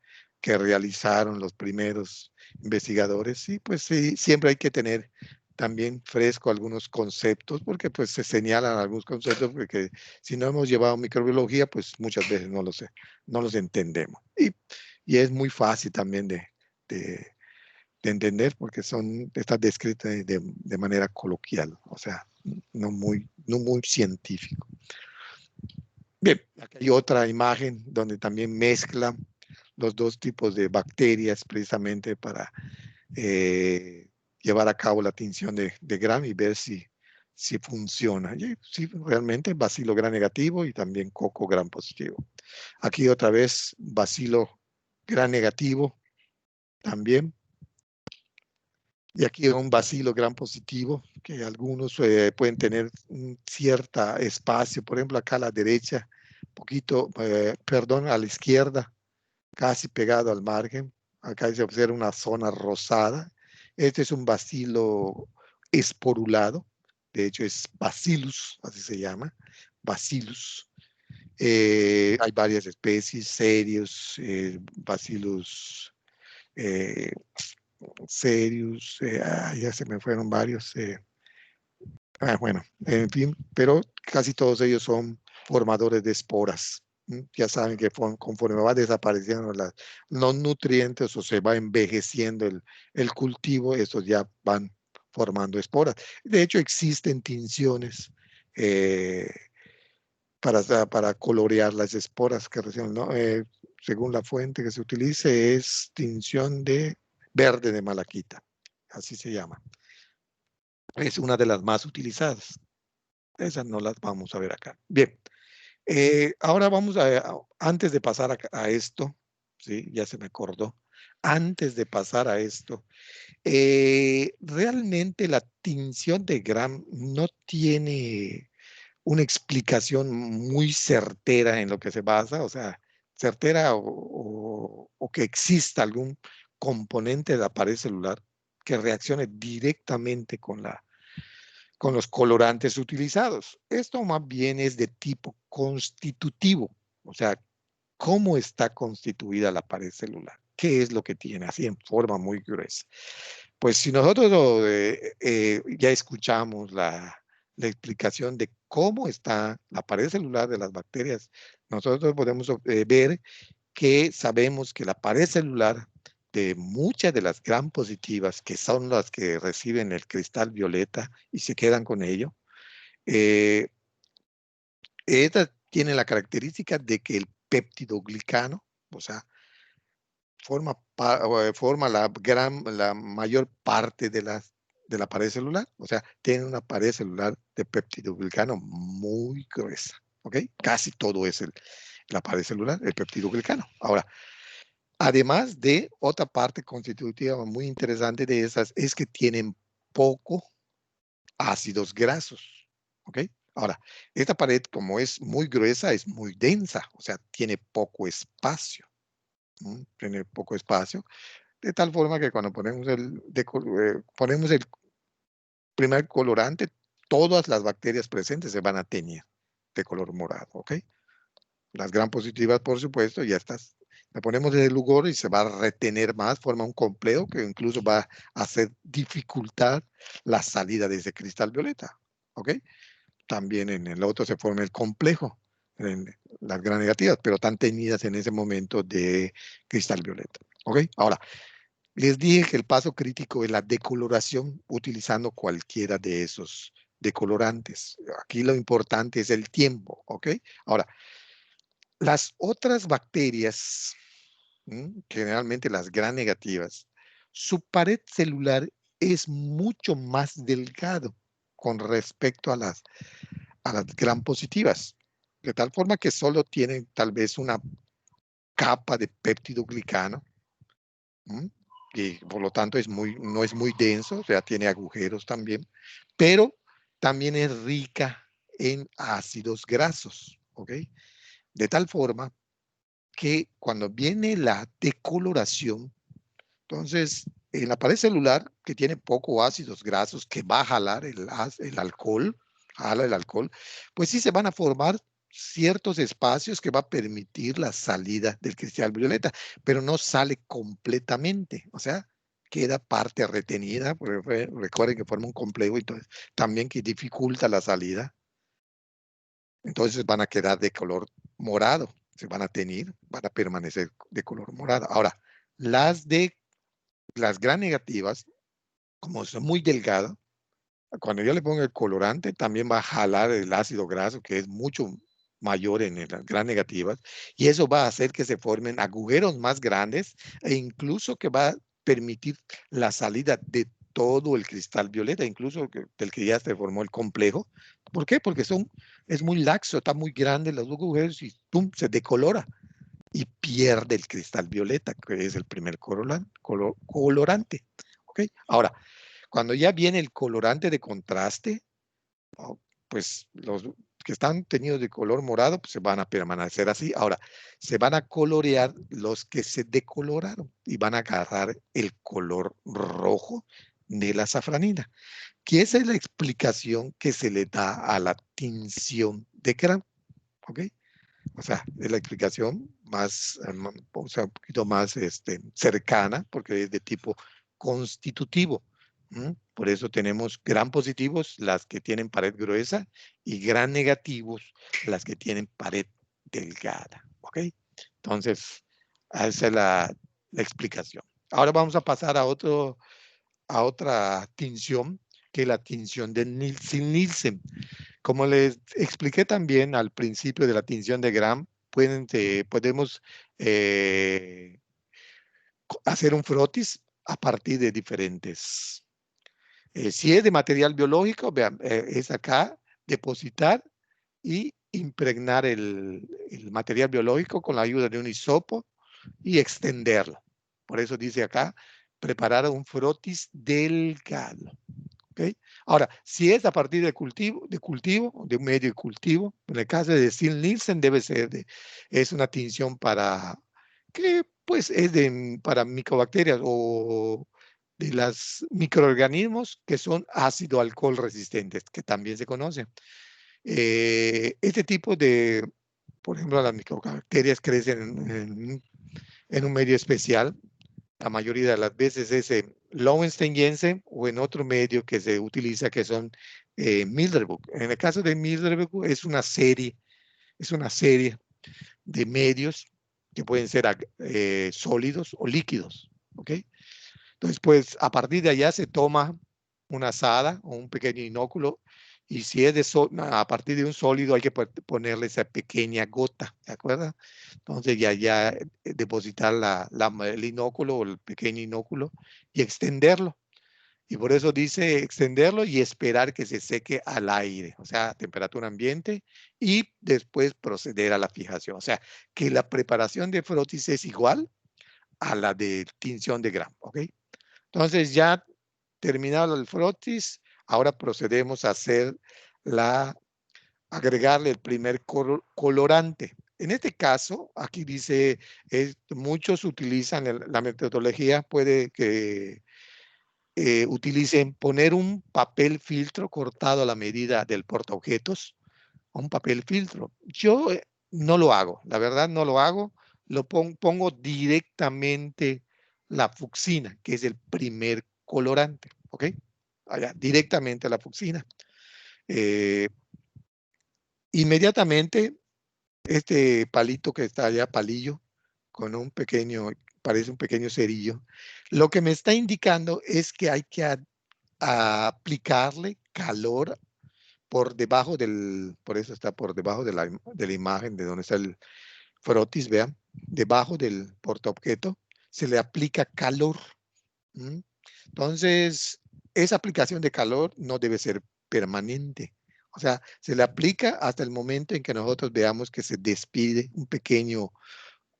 A: realizaron los primeros investigadores, y pues sí, siempre hay que tener también fresco algunos conceptos, porque pues se señalan algunos conceptos, porque si no hemos llevado microbiología, pues muchas veces no los entendemos. Y es muy fácil también de entender, porque está descrito de manera coloquial, o sea, no muy científico. Bien, aquí hay otra imagen donde también mezcla los dos tipos de bacterias precisamente para llevar a cabo la tinción de Gram y ver si funciona. Y sí, realmente bacilo Gram negativo y también coco Gram positivo. Aquí otra vez bacilo Gram negativo también. Y aquí un bacilo Gram positivo, que algunos pueden tener un cierto espacio, por ejemplo acá a la derecha, poquito, perdón, a la izquierda, casi pegado al margen. Acá se observa una zona rosada. Este es un bacilo esporulado, de hecho es Bacillus, así se llama, Bacillus. Hay varias especies, Serius, Bacillus Serius, ya se me fueron varios. Bueno, en fin, pero casi todos ellos son formadores de esporas. Ya saben que conforme va desapareciendo los nutrientes o se va envejeciendo el cultivo, estos ya van formando esporas. De hecho, existen tinciones para colorear las esporas que reciben, ¿no? Según la fuente que se utilice, es tinción de verde de malaquita, así se llama. Es una de las más utilizadas. Esas no las vamos a ver acá. Bien, ahora vamos antes de pasar a esto, ¿sí? Ya se me acordó. Antes de pasar a esto, realmente la tinción de Gram no tiene una explicación muy certera en lo que se basa, o sea, certera o que exista algún componente de la pared celular que reaccione directamente con los colorantes utilizados. Esto más bien es de tipo constitutivo, o sea, cómo está constituida la pared celular, qué es lo que tiene, así en forma muy gruesa. Pues si nosotros ya escuchamos la explicación de cómo está la pared celular de las bacterias, nosotros podemos ver que sabemos que la pared celular de muchas de las gram positivas, que son las que reciben el cristal violeta y se quedan con ello, esta tiene la característica de que el peptidoglicano, o sea, forma la mayor parte de la pared celular, o sea, tiene una pared celular de peptidoglicano muy gruesa, ¿ok? Casi todo es la pared celular, el peptidoglicano. Ahora, además de otra parte constitutiva muy interesante de esas es que tienen poco ácidos grasos, ¿ok? Ahora, esta pared como es muy gruesa, es muy densa, o sea, tiene poco espacio. Tiene poco espacio, de tal forma que cuando ponemos ponemos el primer colorante, todas las bacterias presentes se van a teñir de color morado, ¿ok? Las gram positivas, por supuesto, ya estás. Le ponemos el lugor y se va a retener más, forma un complejo que incluso va a hacer dificultar la salida de ese cristal violeta, ¿ok? También en el otro se forma el complejo, en las gram negativas, pero están teñidas en ese momento de cristal violeta, ¿ok? Ahora, les dije que el paso crítico es la decoloración utilizando cualquiera de esos decolorantes. Aquí lo importante es el tiempo, ¿ok? Ahora, las otras bacterias, generalmente las gram negativas, su pared celular es mucho más delgado con respecto a las gram positivas, de tal forma que solo tienen tal vez una capa de péptidoglicano, y por lo tanto no es muy denso, o sea, tiene agujeros también, pero también es rica en ácidos grasos, ¿ok? De tal forma que cuando viene la decoloración, entonces en la pared celular que tiene poco ácidos grasos, que va a jalar el alcohol, jala el alcohol, pues sí se van a formar ciertos espacios que va a permitir la salida del cristal violeta, pero no sale completamente, o sea, queda parte retenida, porque recuerden que forma un complejo, entonces también que dificulta la salida. Entonces van a quedar de color morado, se van a teñir, van a permanecer de color morado. Ahora, las gram negativas, como son muy delgadas, cuando yo le pongo el colorante, también va a jalar el ácido graso, que es mucho mayor en las gram negativas, y eso va a hacer que se formen agujeros más grandes e incluso que va a permitir la salida de todo el cristal violeta, incluso del que ya se formó el complejo. ¿Por qué? Porque es muy laxo, está muy grande los agujeros y ¡pum! Se decolora y pierde el cristal violeta, que es el primer colorante. ¿Okay? Ahora, cuando ya viene el colorante de contraste, pues los que están teñidos de color morado pues se van a permanecer así. Ahora, se van a colorear los que se decoloraron y van a agarrar el color rojo de la safranina, que esa es la explicación que se le da a la tinción de Gram. ¿Ok? O sea, es la explicación más, o sea, un poquito más cercana, porque es de tipo constitutivo. Por eso tenemos gram positivos, las que tienen pared gruesa, y gram negativos, las que tienen pared delgada. ¿Ok? Entonces, esa es la explicación. Ahora vamos a pasar a otra tinción, que es la tinción de Nielsen. Como les expliqué también al principio de la tinción de Gram, podemos hacer un frotis a partir de diferentes. Si es de material biológico, vean, es acá depositar y impregnar el material biológico con la ayuda de un hisopo y extenderlo. Por eso dice acá, preparar un frotis delgado. ¿Okay? Ahora, si es a partir de cultivo, de un medio de cultivo, en el caso de Nielsen debe ser es una tinción que pues es para micobacterias o de los microorganismos que son ácido alcohol resistentes, que también se conocen. Este tipo de, por ejemplo, las micobacterias crecen en un medio especial. La mayoría de las veces es Lowenstein-Jensen o en otro medio que se utiliza que son Milderbrook. En el caso de Milderbrook es una serie de medios que pueden ser sólidos o líquidos. ¿Ok? Entonces, pues a partir de allá se toma una asada o un pequeño inóculo y si es a partir de un sólido hay que ponerle esa pequeña gota, ¿de acuerdo? Entonces ya depositar el inóculo o el pequeño inóculo y extenderlo. Y por eso dice extenderlo y esperar que se seque al aire, o sea, a temperatura ambiente, y después proceder a la fijación. O sea, que la preparación de frotis es igual a la de tinción de Gram, ¿ok? Entonces ya terminado el frotis, ahora procedemos a hacer agregarle el primer colorante. En este caso, aquí dice, muchos utilizan la metodología, puede que utilicen poner un papel filtro cortado a la medida del portaobjetos, un papel filtro. Yo no lo hago, la verdad no lo hago, pongo directamente la fucsina, que es el primer colorante, ¿ok? Allá, directamente a la fucsina. Inmediatamente, este palito que está allá, palillo, con un pequeño, parece un pequeño cerillo, lo que me está indicando es que hay que aplicarle calor por debajo por eso está por debajo de la imagen de donde está el frotis, vean, debajo del portaobjeto, se le aplica calor. Entonces, esa aplicación de calor no debe ser permanente. O sea, se le aplica hasta el momento en que nosotros veamos que se despide un pequeño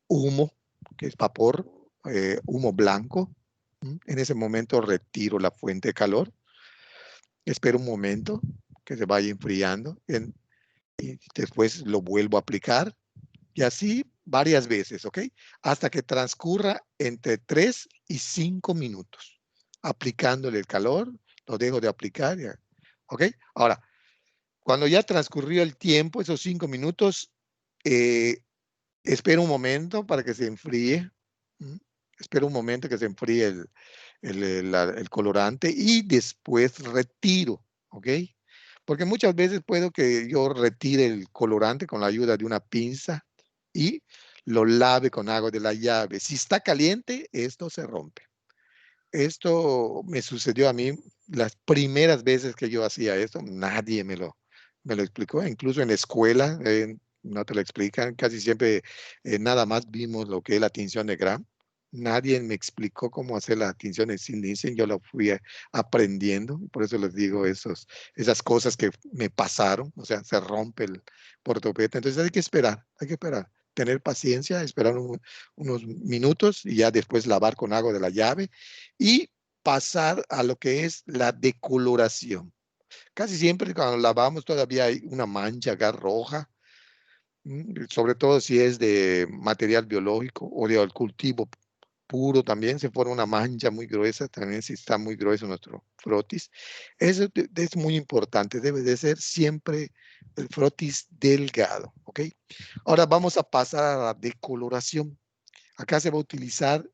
A: humo, que es vapor, humo blanco, En ese momento retiro la fuente de calor, espero un momento que se vaya enfriando y después lo vuelvo a aplicar y así varias veces, ¿ok? Hasta que transcurra entre 3 y 5 minutos. Aplicándole el calor, lo dejo de aplicar, ya, ¿ok? Ahora, cuando ya transcurrió el tiempo, esos 5 minutos, espero un momento para que se enfríe. Espero un momento que se enfríe el colorante y después retiro, ¿ok? Porque muchas veces puedo que yo retire el colorante con la ayuda de una pinza y lo lave con agua de la llave. Si está caliente, esto se rompe. Esto me sucedió a mí las primeras veces que yo hacía esto, nadie me lo explicó, incluso en la escuela no te lo explican, casi siempre nada más vimos lo que es la tinción de Gram. Nadie me explicó cómo hacer la tinción de St-Nielsen, yo lo fui aprendiendo, por eso les digo esas cosas que me pasaron, o sea, se rompe el portopeta, entonces hay que esperar, tener paciencia, esperar unos minutos y ya después lavar con agua de la llave y pasar a lo que es la decoloración. Casi siempre cuando lavamos todavía hay una mancha acá roja, sobre todo si es de material biológico o de cultivo puro también se forma una mancha muy gruesa, también si está muy grueso nuestro frotis. Eso es muy importante, debe de ser siempre el frotis delgado, ¿ok? Ahora vamos a pasar a la decoloración. Acá se va a utilizar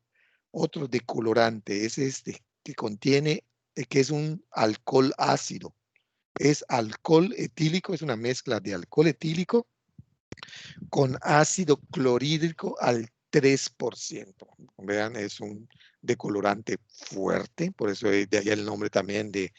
A: otro decolorante, es este, que contiene, que es un alcohol ácido. Es alcohol etílico, es una mezcla de alcohol etílico con ácido clorhídrico al 3%. Vean, es un decolorante fuerte, por eso de ahí el nombre también de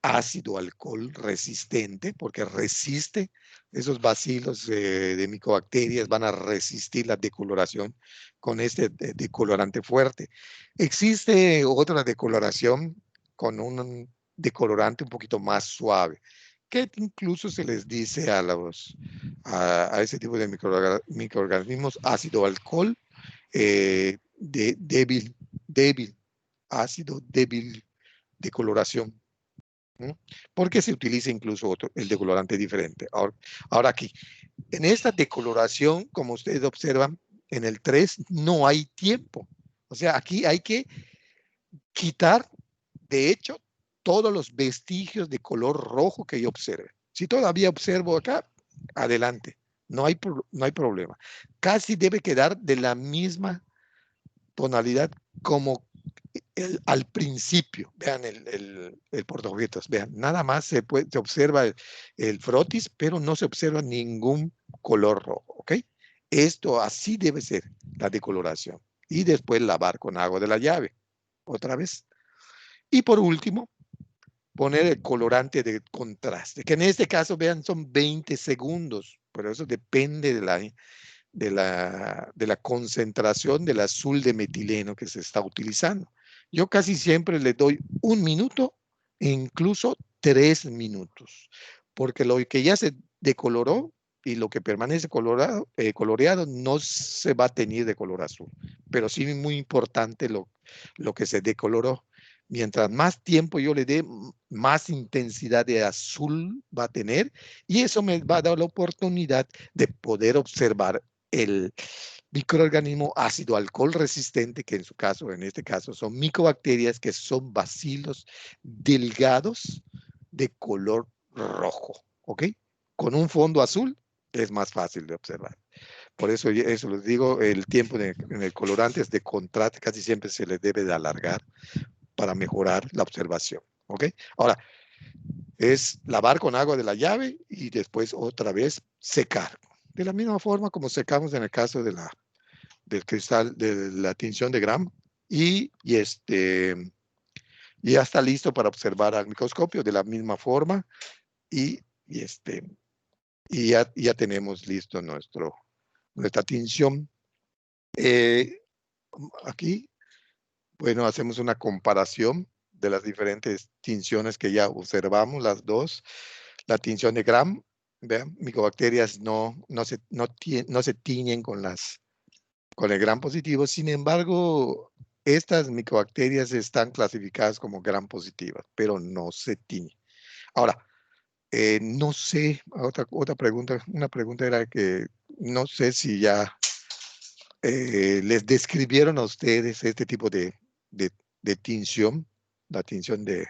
A: ácido alcohol resistente, porque resiste esos bacilos de micobacterias, van a resistir la decoloración con este decolorante fuerte. Existe otra decoloración con un decolorante un poquito más suave, que incluso se les dice a ese tipo de microorganismos ácido alcohol débil, ácido débil de coloración. Porque se utiliza incluso el decolorante diferente. Ahora aquí, en esta decoloración, como ustedes observan, en el 3 no hay tiempo. O sea, aquí hay que quitar, de hecho, todos los vestigios de color rojo que yo observe. Si todavía observo acá, adelante, no hay problema. Casi debe quedar de la misma tonalidad como al principio. Vean el portaobjetos, vean, nada más se observa el frotis, pero no se observa ningún color rojo, ¿ok? Esto así debe ser la decoloración. Y después lavar con agua de la llave, otra vez. Y por último, poner el colorante de contraste, que en este caso, vean, son 20 segundos, pero eso depende de la concentración del azul de metileno que se está utilizando. Yo casi siempre le doy 1 minuto e incluso 3 minutos, porque lo que ya se decoloró y lo que permanece coloreado no se va a tener de color azul, pero sí es muy importante lo que se decoloró. Mientras más tiempo yo le dé, más intensidad de azul va a tener y eso me va a dar la oportunidad de poder observar el microorganismo ácido alcohol resistente, que en este caso son micobacterias que son bacilos delgados de color rojo, ¿ok? Con un fondo azul es más fácil de observar. Por eso les digo, el tiempo en el colorante es de contraste, casi siempre se le debe de alargar para mejorar la observación, ¿ok? Ahora, es lavar con agua de la llave y después otra vez secar. De la misma forma como secamos en el caso del cristal, de la tinción de Gram, y ya está listo para observar al microscopio de la misma forma y ya tenemos listo nuestra tinción. Aquí, bueno, hacemos una comparación de las diferentes tinciones que ya observamos, las dos. La tinción de Gram, vean, micobacterias no se tiñen con el Gram positivo, sin embargo, estas micobacterias están clasificadas como gram positivas, pero no se tiñen. Ahora, no sé, otra pregunta, una pregunta era que no sé si ya les describieron a ustedes este tipo de tinción, la tinción de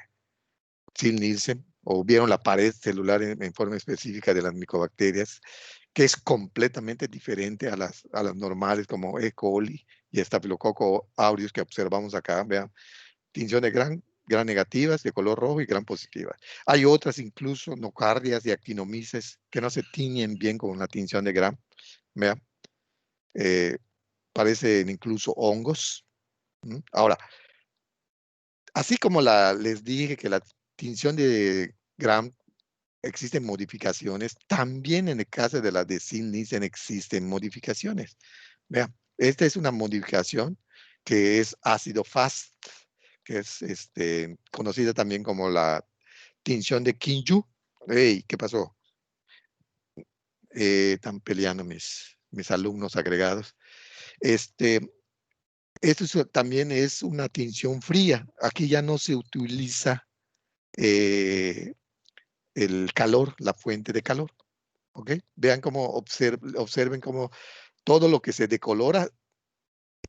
A: Zell-Nielsen, o vieron la pared celular en forma específica de las micobacterias, que es completamente diferente a las normales como E. coli y Staphylococcus aureus que observamos acá. Vean, tinción de gran negativas, de color rojo y gran positivas. Hay otras incluso, nocardias y actinomyces, que no se tiñen bien con la tinción de gran. Vean, parecen incluso hongos. Ahora, así como les dije que la tinción de Gram existen modificaciones, también en el caso de la de Zell-Nielsen existen modificaciones. Vean, esta es una modificación que es ácido FAST, que es conocida también como la tinción de Kinju. Hey, ¿qué pasó? Están peleando mis alumnos agregados. Esto también es una tinción fría. Aquí ya no se utiliza el calor, la fuente de calor. ¿Ok? Vean cómo observen cómo todo lo que se decolora,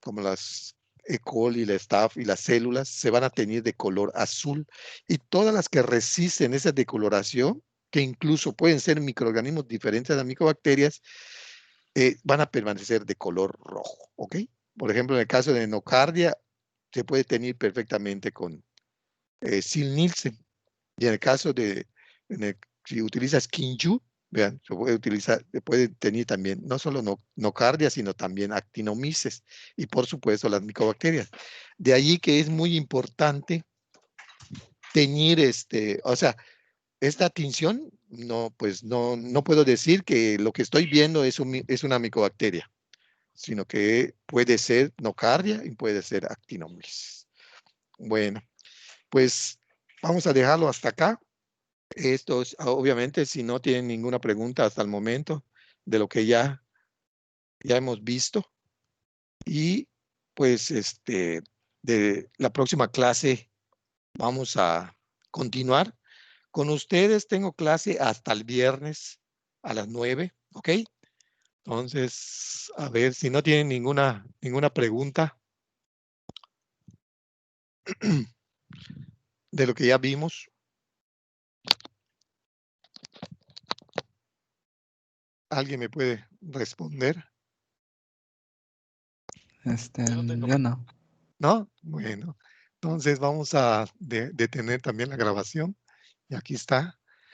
A: como las E. coli, la staph y las células, se van a teñir de color azul. Y todas las que resisten esa decoloración, que incluso pueden ser microorganismos diferentes a las micobacterias, van a permanecer de color rojo. ¿Ok? Por ejemplo, en el caso de nocardia, se puede teñir perfectamente con Zell-Nielsen. Y en el caso si utilizas Kinju, vean, se puede tener también no solo nocardia, sino también actinomyces y por supuesto las micobacterias. De allí que es muy importante teñir o sea, esta tinción, no, pues no puedo decir que lo que estoy viendo es una micobacteria, sino que puede ser nocardia y puede ser actinomyces. Bueno, pues vamos a dejarlo hasta acá. Esto es, obviamente, si no tienen ninguna pregunta hasta el momento de lo que ya hemos visto. Y pues de la próxima clase vamos a continuar. Con ustedes tengo clase hasta el viernes a las 9, ¿ok? Entonces, a ver si no tienen ninguna pregunta de lo que ya vimos. ¿Alguien me puede responder?
E: Yo no.
A: ¿No? Bueno, entonces vamos a detener también la grabación. Y aquí está.